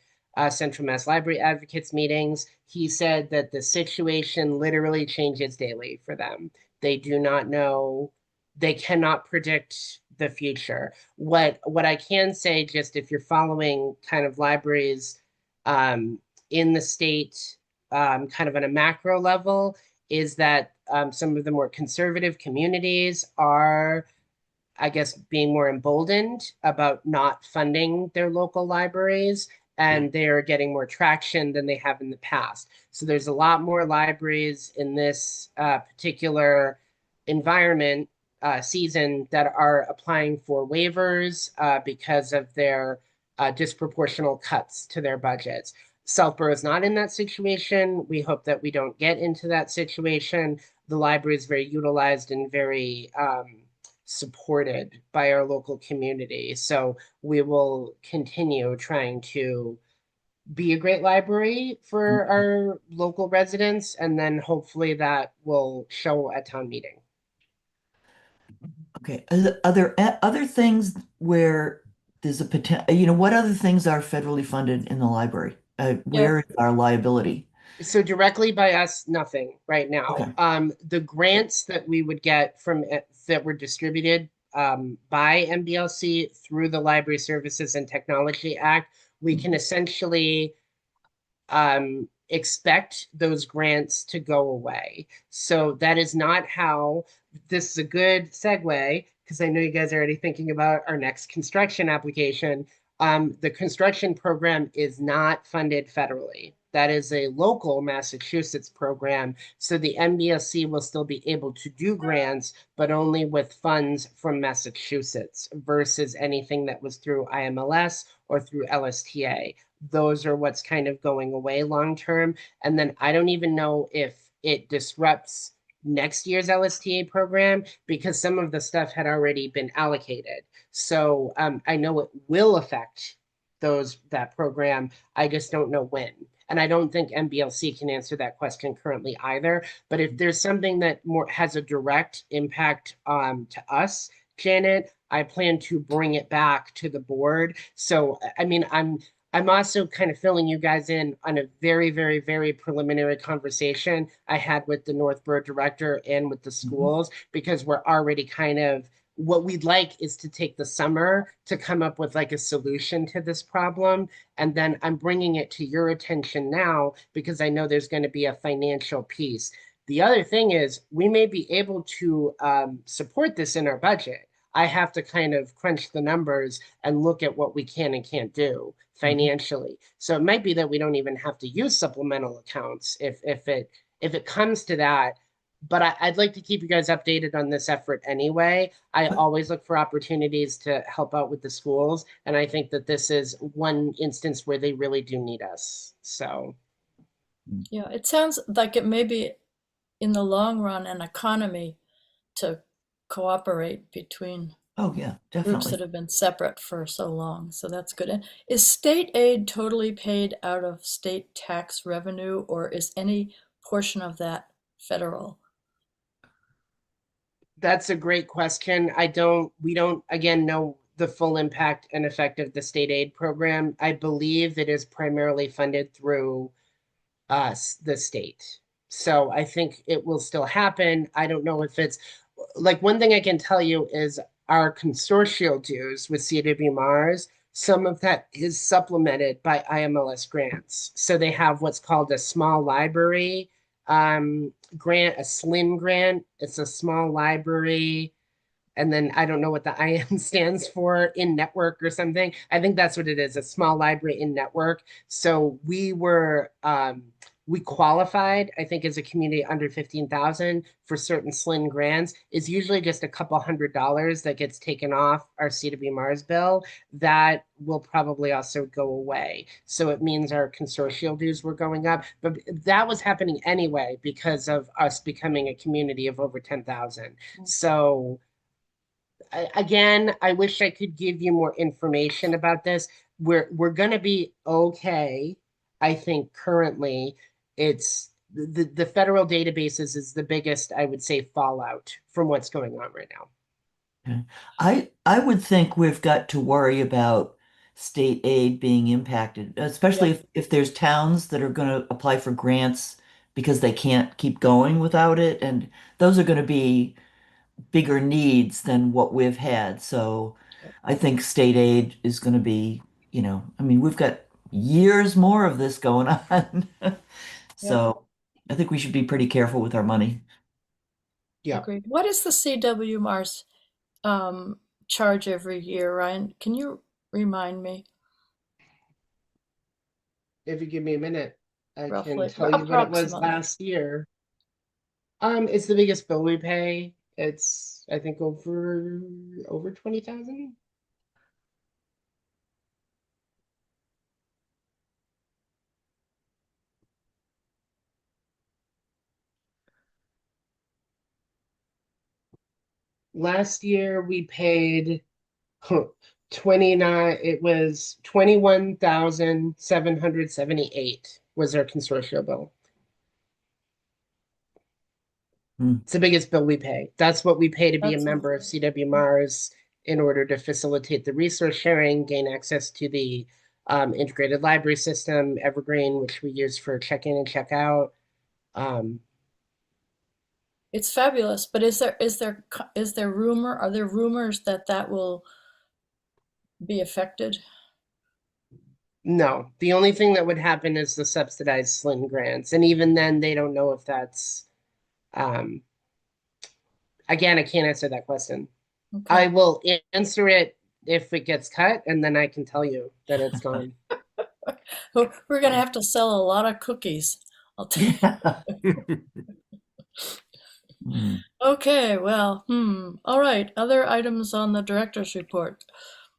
Central Mass Library Advocates meetings, he said that the situation literally changes daily for them. They do not know, they cannot predict the future. What I can say, just if you're following kind of libraries in the state, kind of on a macro level, is that some of the more conservative communities are, I guess, being more emboldened about not funding their local libraries, and they're getting more traction than they have in the past. So there's a lot more libraries in this particular environment season that are applying for waivers because of their disproportional cuts to their budgets. Southborough is not in that situation. We hope that we don't get into that situation. The library is very utilized and very supported by our local community. So we will continue trying to be a great library for our local residents, and then hopefully that will show at town meeting. Okay. Are there other things where there's a potential, what other things are federally funded in the library? Yeah, Where is our liability? So directly by us, nothing right now. Okay. The grants that we would get from that were distributed by MBLC through the Library Services and Technology Act, we can essentially expect those grants to go away. So that is not how, this is a good segue, because I know you guys are already thinking about our next construction application. The construction program is not funded federally. That is a local Massachusetts program. So the MBSC will still be able to do grants, but only with funds from Massachusetts versus anything that was through IMLS or through LSTA. Those are what's kind of going away long term. And then I don't even know if it disrupts next year's LSTA program because some of the stuff had already been allocated. So I know it will affect that program. I just don't know when. And I don't think MBLC can answer that question currently either. But if there's something that more has a direct impact to us, Janet, I plan to bring it back to the board. So I mean, I'm also kind of filling you guys in on a very, very, very preliminary conversation I had with the Northborough director and with the schools, because we're already kind of, what we'd like is to take the summer to come up with like a solution to this problem. And then I'm bringing it to your attention now because I know there's going to be a financial piece. The other thing is we may be able to support this in our budget. I have to kind of crunch the numbers and look at what we can and can't do financially. So it might be that we don't even have to use supplemental accounts if it comes to that. But I'd like to keep you guys updated on this effort anyway. I always look for opportunities to help out with the schools, and I think that this is one instance where they really do need us. So yeah, it sounds like it may be in the long run an economy to cooperate between Oh, yeah, groups definitely. that have been separate for so long. So that's good. And is state aid totally paid out of state tax revenue, or is any portion of that federal? that's a great question. We don't, again, know the full impact and effect of the state aid program. I believe it is primarily funded through the state. So I think it will still happen. I don't know if it's like, one thing I can tell you is our consortial dues with CW Mars, some of that is supplemented by IMLS grants. So they have what's called a small library grant, a SLIN grant. It's a small library, and then I don't know what the IM stands for, in network or something. I think that's what it is, a small library in network. So we qualified, I think, as a community under 15,000 for certain SLIN grants. It's usually just a couple $100 that gets taken off our CW Mars bill. That will probably also go away. So it means our consortial dues were going up, but that was happening anyway because of us becoming a community of over 10,000. So again, I wish I could give you more information about this. We're gonna be okay. I think currently it's the federal databases is the biggest, I would say, fallout from what's going on right now. Okay. I would think we've got to worry about state aid being impacted, especially if there's towns that are going to apply for grants because they can't keep going without it, and those are going to be bigger needs than what we've had. So I think state aid is going to be, I mean, we've got years more of this going on. Yep. So I think we should be pretty careful with our money. Yeah. Agreed. What is the CW Mars charge every year, Ryan? Can you remind me If you give me a minute, I can roughly, tell you what it was approximately? last year. It's the biggest bill we pay. It's I think over 20,000. Last year we paid 29, it was 21,778 was our consortia bill. Hmm. It's the biggest bill we pay. That's what we pay to be a That's member of CW Mars in order to facilitate the resource sharing, gain access to the integrated library system, Evergreen, which we use for check-in and check-out. It's fabulous, but is there rumor? Are there rumors that that will be affected? No, the only thing that would happen is the subsidized SLIN grants, and even then, they don't know if that's. Um, again, I can't answer that question. I Okay. will answer it if it gets cut, and then I can tell you that it's gone. We're gonna have to sell a lot of cookies. I'll tell Yeah. Hmm. Okay, well, all right. Other items on the director's report.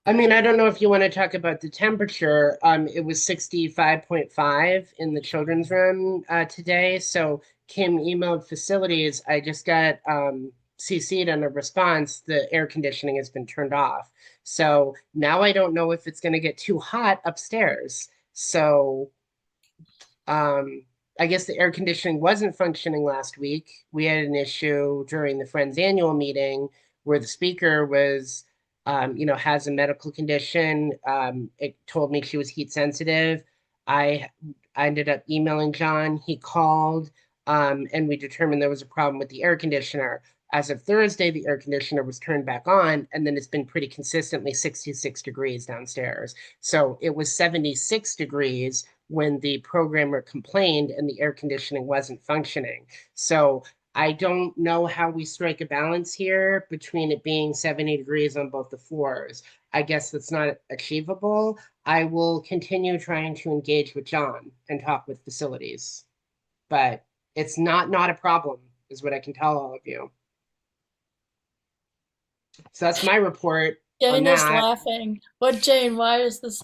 I mean, I don't know if you want to talk about the temperature. It was 65.5 in the children's room today. So Kim emailed facilities. I just got CC'd on a response. The air conditioning has been turned off. So now I don't know if it's going to get too hot upstairs. So I guess the air conditioning wasn't functioning last week. We had an issue during the Friends annual meeting where the speaker was, has a medical condition. It told me she was heat sensitive. I, I ended up emailing John. He called, and we determined there was a problem with the air conditioner. As of Thursday, the air conditioner was turned back on, and then it's been pretty consistently 66 degrees downstairs. So it was 76 degrees when the programmer complained and the air conditioning wasn't functioning. So I don't know how we strike a balance here between it being 70 degrees on both the floors. I guess that's not achievable. I will continue trying to engage with John and talk with facilities, but it's not a problem, is what I can tell all of you. So that's my report on Jane is that. laughing. What, Jane? Why is this?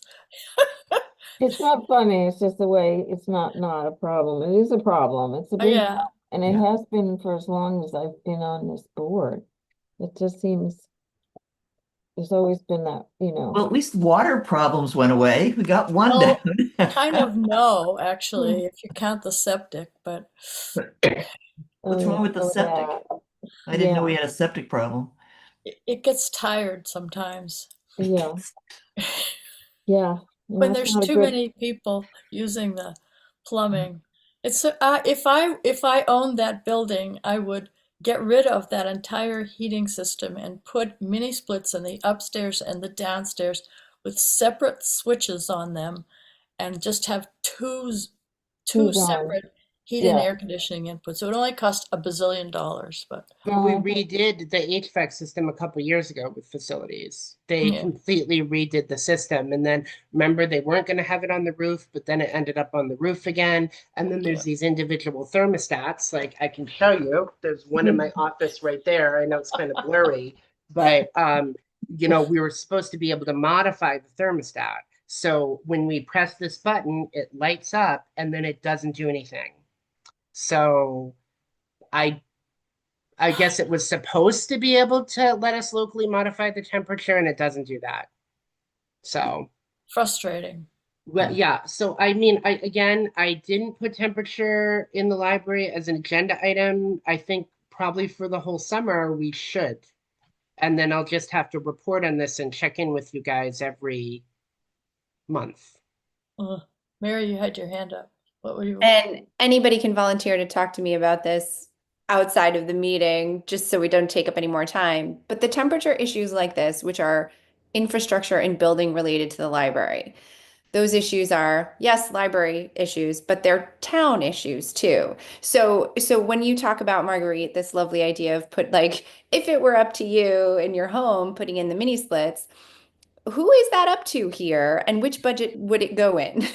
It's not funny, it's just the way it's not a problem. It is a problem. It's a Oh, big yeah. and it Yeah. has been for as long as I've been on this board. It just seems there's always been that, Well, at least water problems went away. We got one Well, down. kind of no, actually, if you count the septic, but oh What's yeah, wrong with the oh, septic? that. I didn't know we Yeah, had a septic problem. it gets tired sometimes. yeah, yeah. When That's there's not a too good. many people using the plumbing. It's if I owned that building, I would get rid of that entire heating system and put mini splits in the upstairs and the downstairs with separate switches on them and just have two Who's on? separate heat and Yeah. air conditioning inputs. It would only cost $1 billion, but We No, redid the HVAC system a couple years ago with facilities. They yeah, completely redid the system. And then remember, they weren't going to have it on the roof, but then it ended up on the roof again. And then yeah. there's these individual thermostats. Like I can show you, there's one in my office right there. I know it's kind of blurry, but we were supposed to be able to modify the thermostat. So when we press this button, it lights up and then it doesn't do anything. So I I guess it was supposed to be able to let us locally modify the temperature and it doesn't do that. So, Frustrating. well, yeah. So, I mean, I didn't put temperature in the library as an agenda item. I think probably for the whole summer we should. And then I'll just have to report on this and check in with you guys every month. Mary, you had your hand up. What were you? And anybody can volunteer to talk to me about this outside of the meeting, just so we don't take up any more time. But the temperature issues like this, which are infrastructure and building related to the library, those issues are, yes, library issues, but they're town issues too. So when you talk about, Marguerite, this lovely idea of if it were up to you in your home, putting in the mini splits, who is that up to here, and which budget would it go in?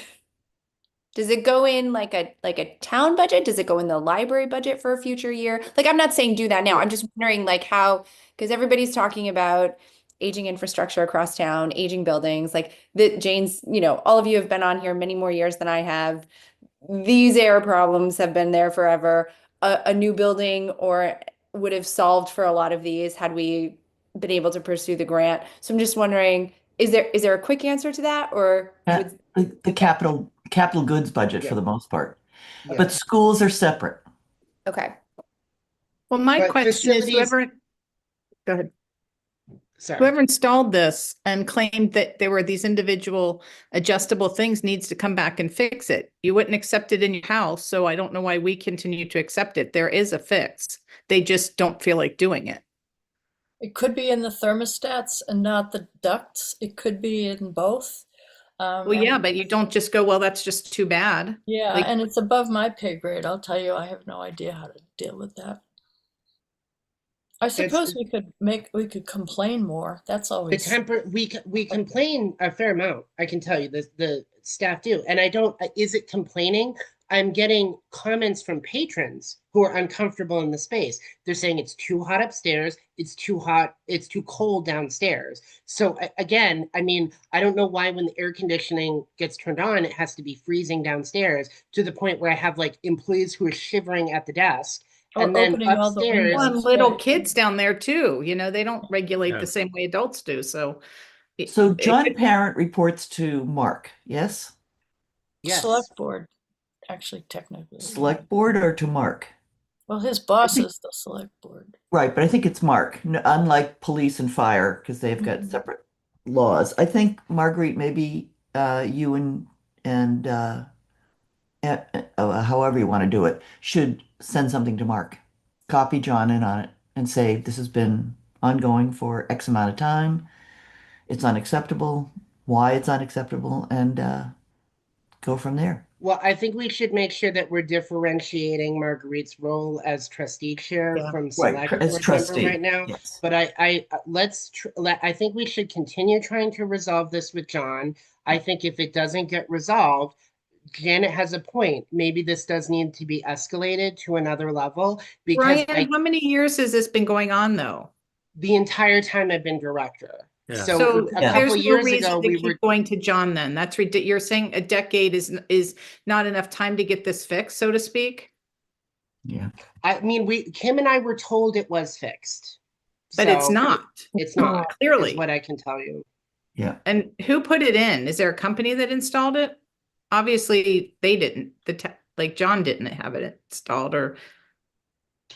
Does it go in like a town budget? Does it go in the library budget for a future year? Like, I'm not saying do that now. I'm just wondering like how, because everybody's talking about aging infrastructure across town, aging buildings, like that Jane's, all of you have been on here many more years than I have. These air problems have been there forever. A new building or would have solved for a lot of these had we been able to pursue the grant. So I'm just wondering, is there a quick answer to that, or would The capital goods budget Yeah. for the most part. Yeah. But schools are separate. okay. Well, my But question is facilities- go ahead. Sorry. Whoever installed this and claimed that there were these individual adjustable things needs to come back and fix it. You wouldn't accept it in your house, so I don't know why we continue to accept it. There is a fix. They just don't feel like doing it. It could be in the thermostats and not the ducts. It could be in both. Well, yeah, but you don't just go, well, that's just too bad. Yeah, Like- and it's above my pay grade. I'll tell you, I have no idea how to deal with that. I suppose we could complain more. That's The always. we complain a fair amount. I can tell you the staff do, and I don't. Is it complaining? I'm getting comments from patrons who are uncomfortable in the space. They're saying it's too hot upstairs. It's too hot. It's too cold downstairs. So again, I mean, I don't know why when the air conditioning gets turned on, it has to be freezing downstairs to the point where I have like employees who are shivering at the desk. Or And then opening all the upstairs, windows. Well, and little Right. kids down there too, they don't regulate Yeah. the same way adults do, so. So it John could- Parent reports to Mark, yes? yes. Select board, actually, technically. Select board or to Mark? Well, his boss is the select board. Right, but I think it's Mark, unlike police and fire, because they've got Mhm. separate laws. I think Marguerite, maybe you and however you want to do it, should send something to Mark. Copy John in on it and say this has been ongoing for X amount of time. It's unacceptable, why it's unacceptable, and go from there. Well, I think we should make sure that we're differentiating Marguerite's role as trustee chair Yeah. from Right, select as board member trustee. right now. Yes. But I think we should continue trying to resolve this with John. I think if it doesn't get resolved, Janet has a point. Maybe this does need to be escalated to another level because Ryan, how many years has this been going on though? the entire time I've been director. Yeah. So a Yeah. There's couple no years reason ago, to we keep were. going to John then. That's ridiculous. You're saying a decade is not enough time to get this fixed, so to speak? Yeah. I mean, Kim and I were told it was fixed. But it's So, not, It's not. clearly. Is what I can tell you. Yeah. And who put it in? Is there a company that installed it? Obviously, they didn't. Like John didn't have it installed, or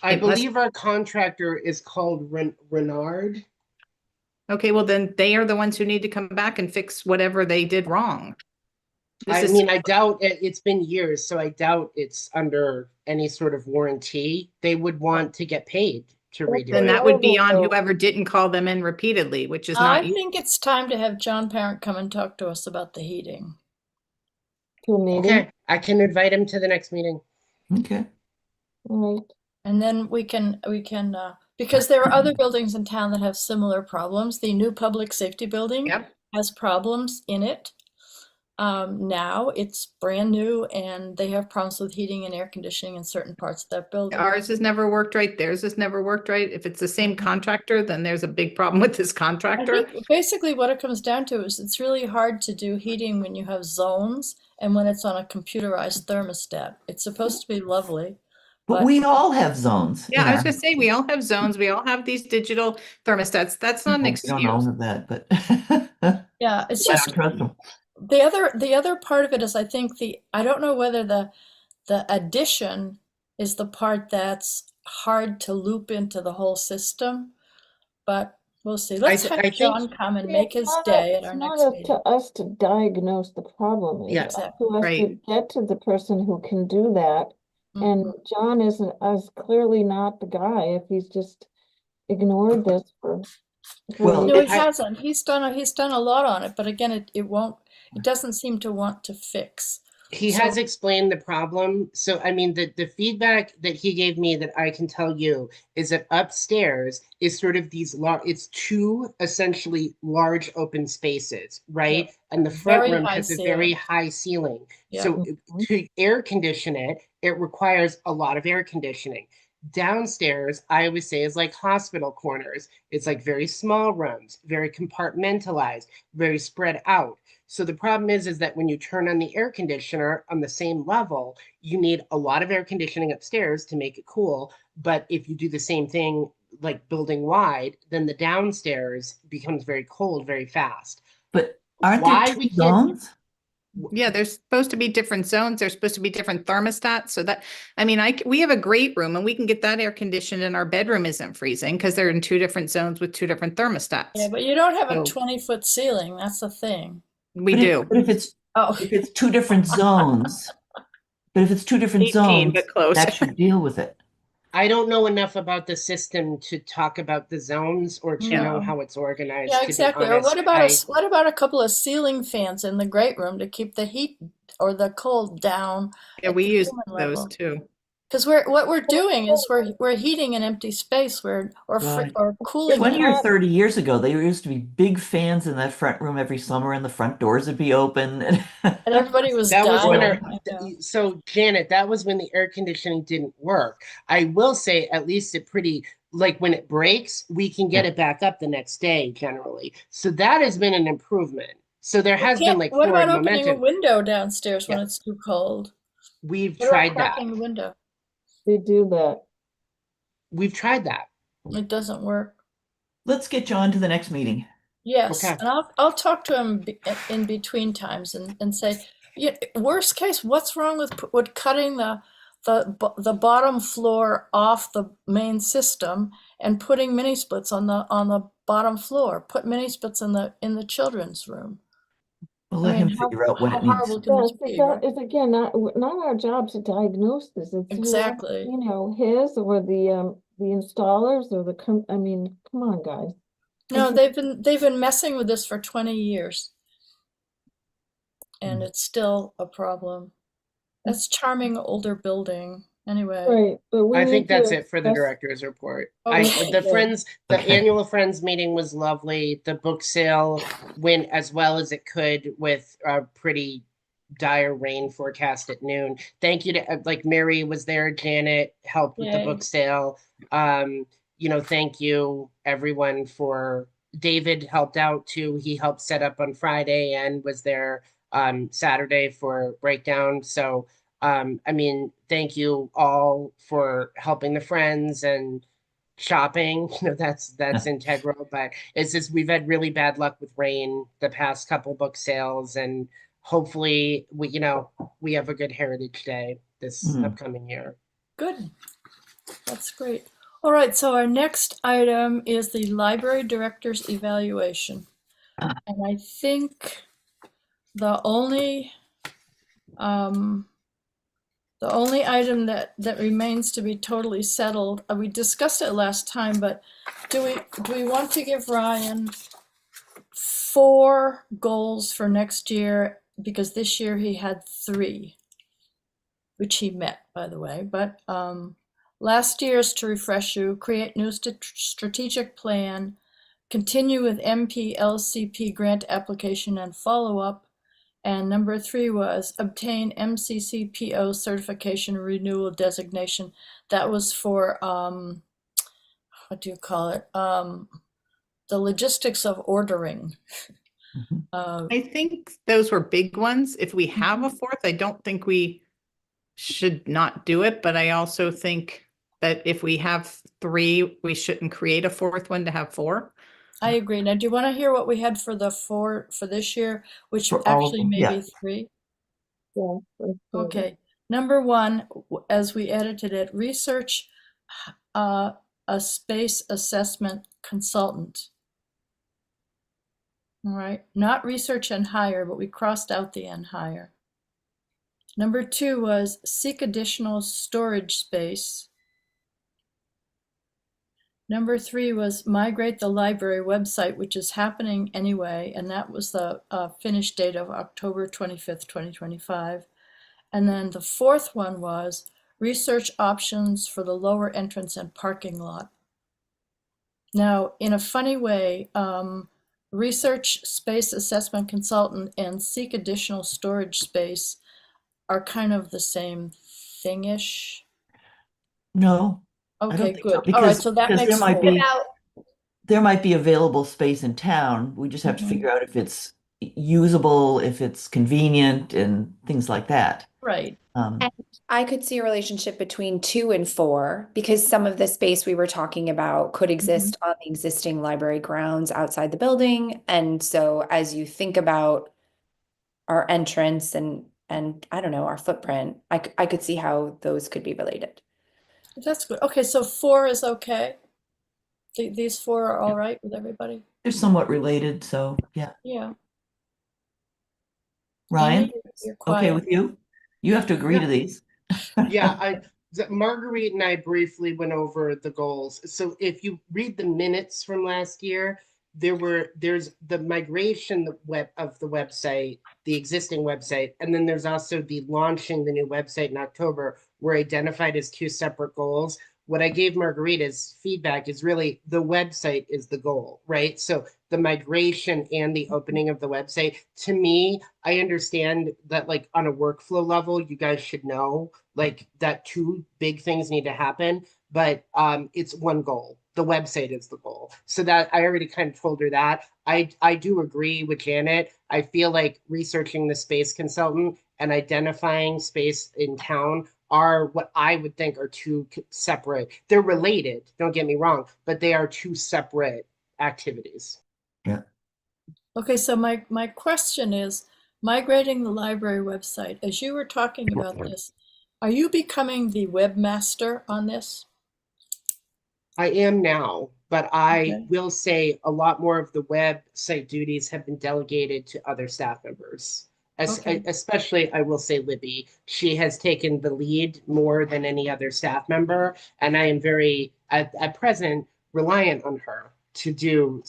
I It must- believe our contractor is called Renard. okay, well then they are the ones who need to come back and fix whatever they did wrong. I This is mean, I doubt it's been years, so I doubt it's under any sort of warranty. They would want to get paid to redo then it. that would be on Horrible. whoever didn't call them in repeatedly, which is I not you. think it's time to have John Parent come and talk to us about the heating. To a meeting, Okay, I can invite him to the next meeting. Okay. all right. And then we can, because there are other buildings in town that have similar problems. The new public safety building Yep. has problems in it. Now it's brand new and they have problems with heating and air conditioning in certain parts of that building. Ours has never worked right. Theirs has never worked right. If it's the same contractor, then there's a big problem with this I contractor. think basically what it comes down to is it's really hard to do heating when you have zones and when it's on a computerized thermostat. It's supposed to be lovely. But But- we all have zones. Yeah, in I was our- gonna say, we all have zones. We all have these digital thermostats. That's not an We don't all excuse. have that, but Yeah, it's I just don't trust them. the other part of it is I think I don't know whether the addition is the part that's hard to loop into the whole system, but we'll see. Let's I have think- John come and Yeah, make his day at our It's next not up meeting. to us to diagnose the problem. Yeah. It's up to us to Right. get to the person who can do that. And Mhm. John is clearly not the guy if he's just ignored this for Well, No, he I- hasn't. He's done a lot on it, but again, it won't. it doesn't seem to want to fix. He So- has explained the problem. So, I mean, the feedback that he gave me that I can tell you is that upstairs is sort of these large, it's two essentially large open spaces, right? Yeah. And the front Very room high has a very ceiling. high ceiling. Yeah. So, to air condition it, it requires a lot of air conditioning. Downstairs, I always say, is like hospital corners. It's like very small rooms, very compartmentalized, very spread out. So the problem is that when you turn on the air conditioner on the same level, you need a lot of air conditioning upstairs to make it cool. But if you do the same thing like building wide, then the downstairs becomes very cold very fast. But aren't there Why two we can't? zones? Yeah, there's supposed to be different zones. There's supposed to be different thermostats. So that, I mean, we have a great room and we can get that air conditioned and our bedroom isn't freezing because they're in two different zones with two different Yeah, thermostats. but you don't have a So 20-foot ceiling. That's the thing. we But do. if Oh, it's two different zones, but if it's two different 18, zones, but close. that should deal with it. I don't know enough about the system to talk about the zones or to know No. how it's organized, yeah, to be exactly. Or honest. what about a couple of ceiling fans in the great room to keep the heat or the cold down Yeah, at we the use human those level? too. Because what we're doing is we're heating an empty space or Right. cooling 20 it. or 30 years ago, there used to be big fans in that front room every summer, and the front doors would be open. And everybody was That was when dying. so Janet, that was when the air conditioning didn't work. I will say at least it pretty, like when it breaks, we can get Yeah. it back up the next day generally. So that has been an improvement. So there has been like What forward about opening a momentum. window downstairs when Yeah. it's too cold? We've What about tried that. cracking the window? They do that. We've tried that. It doesn't work. Let's get you on to the next meeting. Yes, Okay. and I'll talk to him in between times and say, yeah, worst case, what's wrong with cutting the bottom floor off the main system and putting mini splits on the bottom floor? Put mini splits in the children's room. We'll I let mean, him figure out what how it needs. horrible can Yes, this be, that right? is again not our job to diagnose this. It's whoever, Exactly. you know, his or the installers or I mean, come on, guys. No, they've been messing with this for 20 years, and it's still a problem. It's charming older building. Anyway, Right, but we I need think that's to it for the address- director's report. Okay, The good. Friends, the Okay. annual Friends meeting was lovely. The book sale went as well as it could with a pretty dire rain forecast at noon. Thank you to like Mary was there, Janet helped with the Yay. book sale. Thank you everyone for David helped out too. He helped set up on Friday and was there Saturday for breakdown. So I mean, thank you all for helping the friends and shopping. That's integral, but it's just we've had really bad luck with rain the past couple book sales, and hopefully we have a good Heritage Day this upcoming year. Good. That's great. All right, so our next item is the library director's evaluation. And I think the only item that remains to be totally settled, we discussed it last time, but do we want to give Ryan 4 goals for next year? Because this year he had 3, which he met, by the way. But last year's, to refresh you, create new strategic plan, continue with MPLCP grant application and follow-up. And number 3 was obtain MCCPO certification renewal designation. That was for, what do you call it? The logistics of ordering. I think those were big ones. If we have a fourth, I don't think we should not do it, but I also think that if we have 3, we shouldn't create a fourth one to have 4. I agree. Now, do you want to hear what we had for the 4 for this year, which For all of actually them, may yeah. be 3? Yeah, let's do it. Okay. Number 1, as we edited it, research a space assessment consultant. All right, not research and hire, but we crossed out the and hire. Number 2 was seek additional storage space. Number 3 was migrate the library website, which is happening anyway, and that was the finish date of October 25th, 2025. And then the 4th one was research options for the lower entrance and parking lot. Now, in a funny way, research space assessment consultant and seek additional storage space are kind of the same thingish. No, I don't Okay, think so, good. All right, because so that makes there might 4. be available space in town. We just have to Mhm. figure out if it's usable, if it's convenient, and things like that. Right. And I could see a relationship between 2 and 4 because some of the space we were talking about could exist on the existing library grounds outside the building. And so as you think about our entrance and I don't know, our footprint, I could see how those could be related. That's good. Okay, so 4 is okay. These 4 are all right with everybody? They're somewhat related, so yeah. Yeah. Ryan, Amy, you're okay quiet. with you? You have to agree to these. Yeah, Marguerite and I briefly went over the goals. So if you read the minutes from last year, there's the migration of the website, the existing website, and then there's also the launching the new website in October were identified as 2 separate goals. What I gave Marguerite as feedback is really the website is the goal, right? So the migration and the opening of the website, to me, I understand that like on a workflow level, you guys should know like that 2 big things need to happen, but it's one goal. The website is the goal. So that I already kind of told her that. I do agree with Janet. I feel like researching the space consultant and identifying space in town are what I would think are 2 separate. They're related, don't get me wrong, but they are 2 separate activities. Yeah. Okay, so my question is, migrating the library website, as you were talking about this, are you becoming the webmaster on this? I am now, but I Okay. will say a lot more of the website duties have been delegated to other staff members. Okay. Especially, I will say Libby. She has taken the lead more than any other staff member, and I am very, at present, reliant on her to do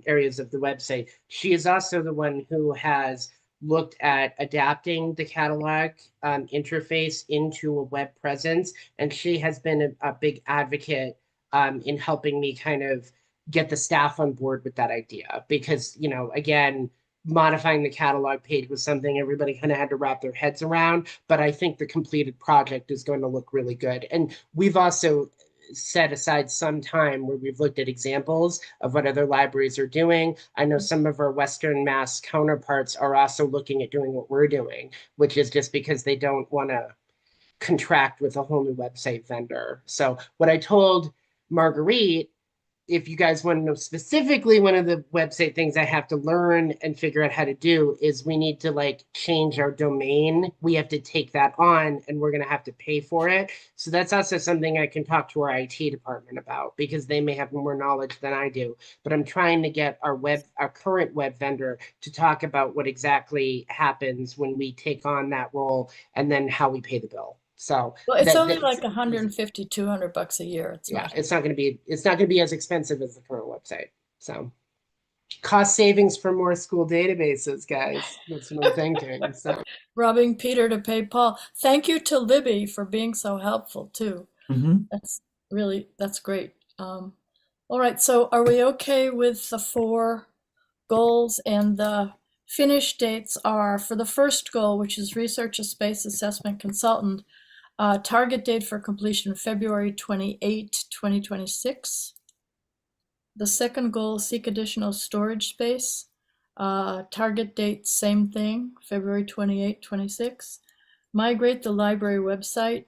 areas of the website. She is also the one who has looked at adapting the catalog interface into a web presence, and she has been a big advocate in helping me kind of get the staff on board with that idea. Because, you know, again, modifying the catalog page was something everybody kind of had to wrap their heads around. But I think the completed project is going to look really good. And we've also set aside some time where we've looked at examples of what other libraries are doing. I know some of our Western Mass counterparts are also looking at doing what we're doing, which is just because they don't want to contract with a whole new website vendor. So what I told Marguerite, if you guys want to know specifically, one of the website things I have to learn and figure out how to do is we need to like change our domain. We have to take that on and we're going to have to pay for it. So that's also something I can talk to our IT department about because they may have more knowledge than I do. But I'm trying to get our current web vendor to talk about what exactly happens when we take on that role and then how we pay the bill. So Well, it's only that's like 150, $200 a year. It's yeah, not. it's not going to be as expensive as the current website. So cost savings for more school databases, guys. That's what I'm thinking. So Robbing Peter to pay Paul. Thank you to Libby for being so helpful too. Mhm. That's great. All right, so are we okay with the 4 goals? And the finish dates are for the first goal, which is research a space assessment consultant, target date for completion February 28, 2026. The second goal, seek additional storage space. Target date, same thing, February 28, 26. Migrate the library website,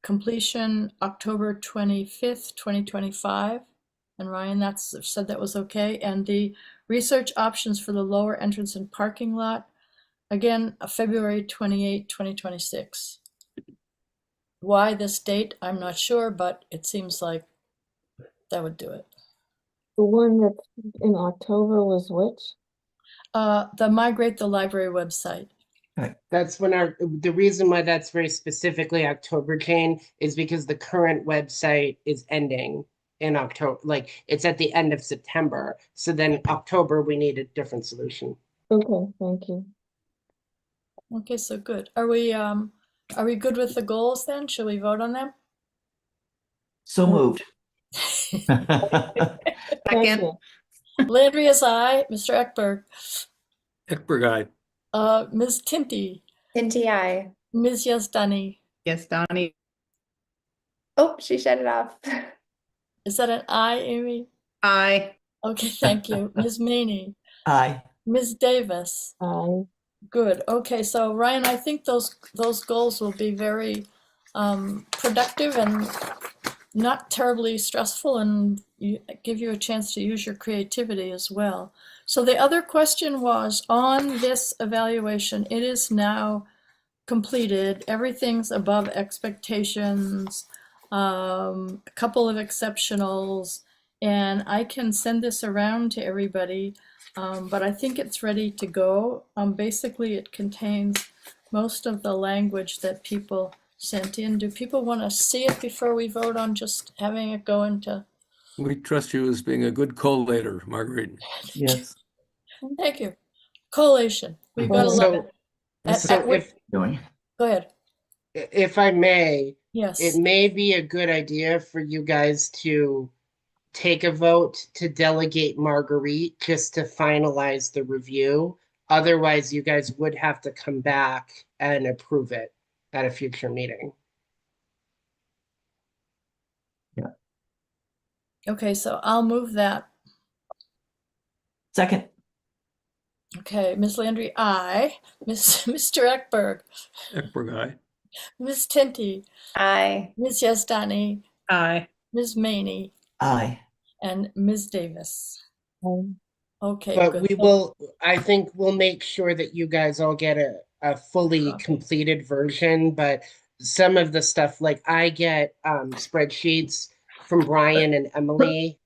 completion October 25th, 2025. And Ryan, that's said that was okay. And the research options for the lower entrance and parking lot, again, February 28, 2026. Why this date, I'm not sure, but it seems like that would do it. The one that's in October was which? The migrate the library website. Right. that's when the reason why that's very specifically October, Jane, is because the current website is ending in October. Like it's at the end of September. So then October, we need a different solution. Okay, thank you. Okay, so good. Are we good with the goals then? Should we vote on them? So moved. Second, Second, Landry is aye. Mr. Ekberg. Ekberg, aye. Ms. Tinty. Tinty eye. Ms. Yazdani. yes, Donnie, Oh, she shut it off. Is that an aye, Amy? aye. Okay, thank you. Ms. Meany. Aye. Ms. Davis. aye. Good. Okay, so Ryan, I think those goals will be very productive and not terribly stressful, and give you a chance to use your creativity as well. So the other question was on this evaluation, it is now completed. Everything's above expectations, a couple of exceptionals, and I can send this around to everybody, but I think it's ready to go. Basically, it contains most of the language that people sent in. Do people want to see it before we vote on just having it go into? We trust you as being a good collator, Marguerite. Yes. Thank you. Collation. We've got 11. So if Doing. Go ahead. if I may, Yes. it may be a good idea for you guys to take a vote to delegate Marguerite just to finalize the review. Otherwise, you guys would have to come back and approve it at a future meeting. Okay, so I'll move that. Second. Okay, Ms. Landry, aye. Mr. Ekberg, Ekberg, aye. Ms. Tinty, Aye. Ms. Yazdani, Aye. Ms. Maney, Aye. and Ms. Davis. Aye. Okay, But good. we will, I think we'll make sure that you guys all get a fully Copy. completed version, but some of the stuff, like I get spreadsheets from Brian and Emily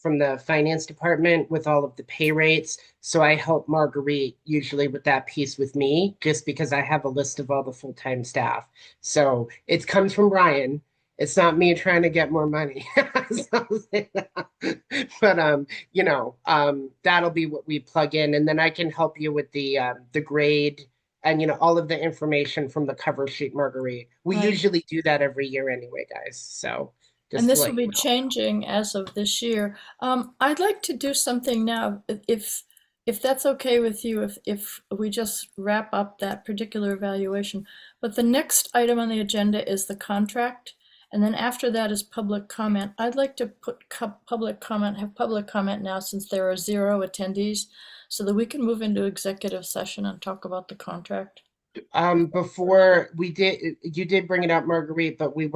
from the finance department with all of the pay rates. So I help Marguerite usually with that piece with me, just because I have a list of all the full-time staff. So it comes from Brian. It's not me trying to get more money. But you know, that'll be what we plug in, and then I can help you with the grade and you know all of the information from the cover sheet, Marguerite. We Right. usually do that every year anyway, guys. So just And this to will let be you know. changing as of this year. I'd like to do something now, if that's okay with you, if we just wrap up that particular evaluation. But the next item on the agenda is the contract, and then after that is public comment. I'd like to put have public comment now, since there are 0 attendees, so that we can move into executive session and talk about the contract. Before you did bring it up, Marguerite, but we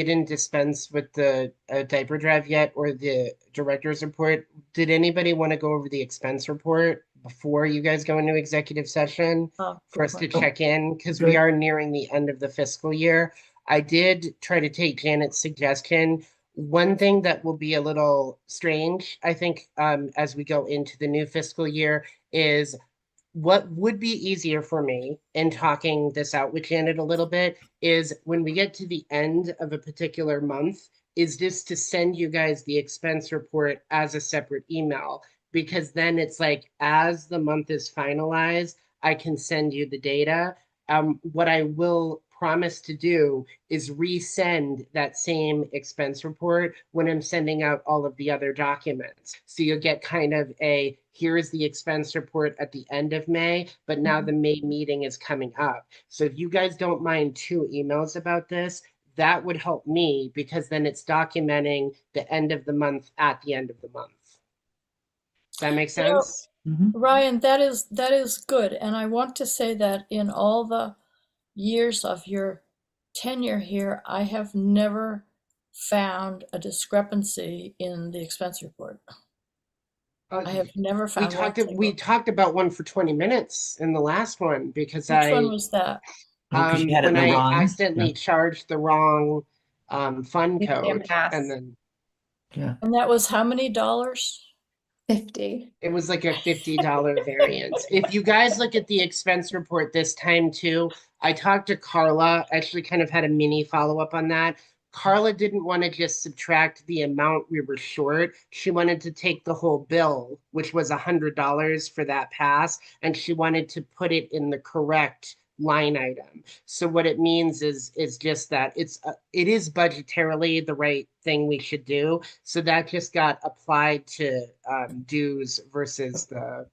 didn't dispense with the diaper drive yet or the director's report. Did anybody want to go over the expense report before you guys go into executive session Oh, for us to good point. check in? Because Good. we are nearing the end of the fiscal year. I did try to take Janet's suggestion. One thing that will be a little strange, I think, as we go into the new fiscal year is what would be easier for me in talking this out with Janet a little bit is when we get to the end of a particular month, is just to send you guys the expense report as a separate email, because then it's like as the month is finalized, I can send you the data. What I will promise to do is resend that same expense report when I'm sending out all of the other documents. So you'll get kind of a, here's the expense report at the end of May, but now the May meeting is coming up. So if you guys don't mind 2 emails about this, that would help me, because then it's documenting the end of the month at the end of the month. Does that make You know, sense? Mhm. Ryan, that is good, and I want to say that in all the years of your tenure here, I have never found a discrepancy in the expense report. I have never found one We single. talked about one for 20 minutes in the last one because Which one was that? Oh, 'cause you had it in when the I wrong. accidentally charged the wrong fund Museum code, pass. and then Yeah. And that was how many dollars? 50. it was like a $50 variance. If you guys look at the expense report this time too, I talked to Carla, actually kind of had a mini follow-up on that. Carla didn't want to just subtract the amount we were short. She wanted to take the whole bill, which was $100 for that pass, and she wanted to put it in the correct line item. So what it means is just that it is budgetarily the right thing we should do. So that just got applied to dues versus the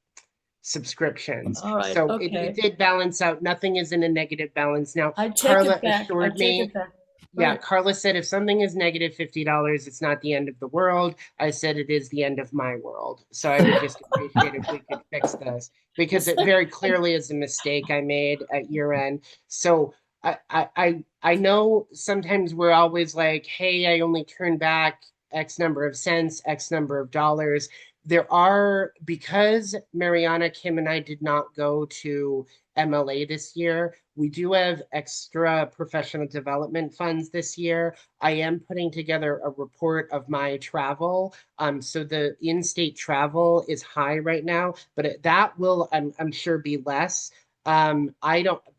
subscriptions. All right, So okay. it did balance out. Nothing is in a negative balance now. I take Carla it back. I assured take me. it back. Yeah, Right. Carla said if something is negative $50, it's not the end of the world. I said it is the end of my world. So I would just appreciate if we could fix this because it very clearly is a mistake I made at year end. So I know sometimes we're always like, hey, I only turn back X number of cents, X number of dollars. There are, because Mariana, Kim, and I did not go to MLA this year, we do have extra professional development funds this year. I am putting together a report of my travel. So the in-state travel is high right now, but that will, I'm sure, be less.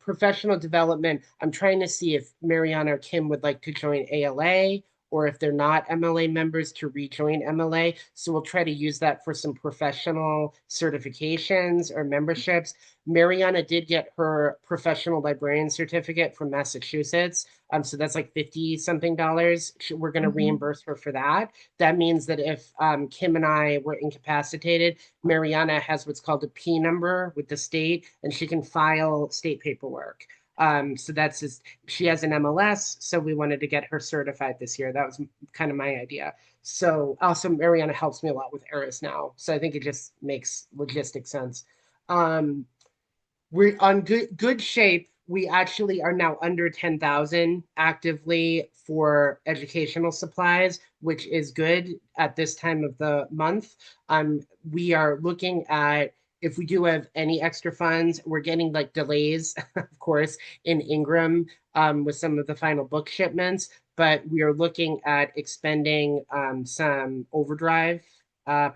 Professional development, I'm trying to see if Mariana or Kim would like to join ALA, or if they're not MLA members to rejoin MLA. So we'll try to use that for some professional certifications or memberships. Mariana did get her professional librarian certificate from Massachusetts. So that's like 50 something dollars. We're going to reimburse her for that. That means that if Kim and I were incapacitated, Mariana has what's called a P number with the state, and she can file state paperwork. So that's just, she has an MLS, so we wanted to get her certified this year. That was kind of my idea. So also Mariana helps me a lot with ERIS now. So I think it just makes logistic sense. We're on good shape. We actually are now under 10,000 actively for educational supplies, which is good at this time of the month. We are looking at if we do have any extra funds. We're getting like delays, of course, in Ingram with some of the final book shipments, but we are looking at expending some overdrive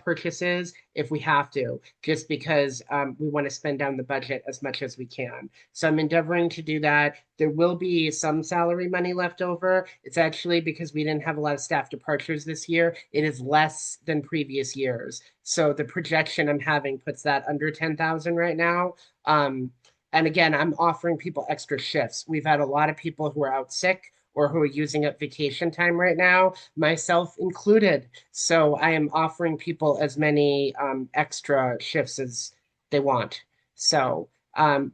purchases if we have to, just because we want to spend down the budget as much as we can. So I'm endeavoring to do that. There will be some salary money left over. It's actually because we didn't have a lot of staff departures this year. It is less than previous years. So the projection I'm having puts that under 10,000 right now. And again, I'm offering people extra shifts. We've had a lot of people who are out sick or who are using up vacation time right now, myself included. So I am offering people as many extra shifts as they want. So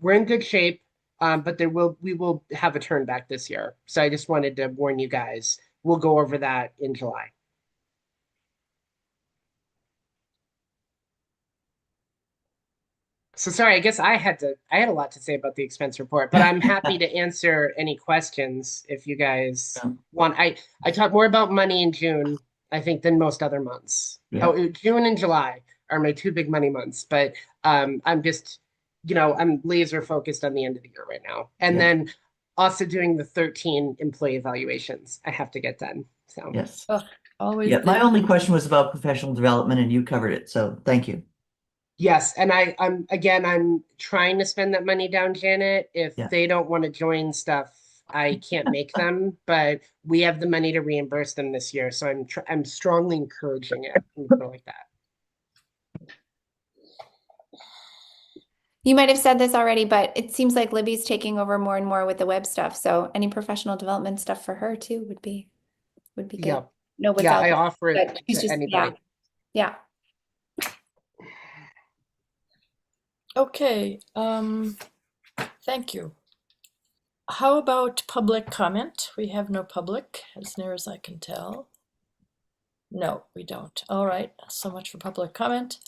we're in good shape, but we will have a turn back this year. So I just wanted to warn you guys. We'll go over that in July. So sorry, I guess I had a lot to say about the expense report, but I'm happy to answer any questions if you guys want. I talk more about money in June, I think, than most other months. Yeah. Oh, June and July are my two big money months, but I'm just, I'm laser focused on the end of the year right now. And then also doing the 13 employee evaluations I have to get done. So Yes. Always. Yeah, my good. only question was about professional development and you covered it, so thank you. yes, and I'm trying to spend that money down, Janet. If Yeah. they don't want to join stuff, I can't make them, but we have the money to reimburse them this year. So I'm strongly encouraging it and stuff like that. You might have said this already, but it seems like Libby's taking over more and more with the web stuff. So any professional development stuff for her too would be good. Yeah. No, what's Yeah, out I there, offer it but she's to just, anybody. yeah. Okay, thank you. How about public comment? We have no public, as near as I can tell. No, we don't. All right, so much for public comment.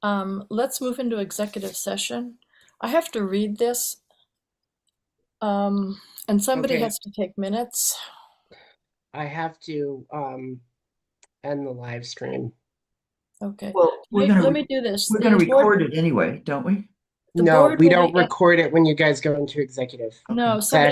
Let's move into executive session. I have to read this. And somebody Okay. has to take minutes. I have to end the live stream. Okay. Well, Let me do this. we're gonna The board- record it anyway, don't we? the No, board we will don't be- record it when you guys go into executive. No, So I somebody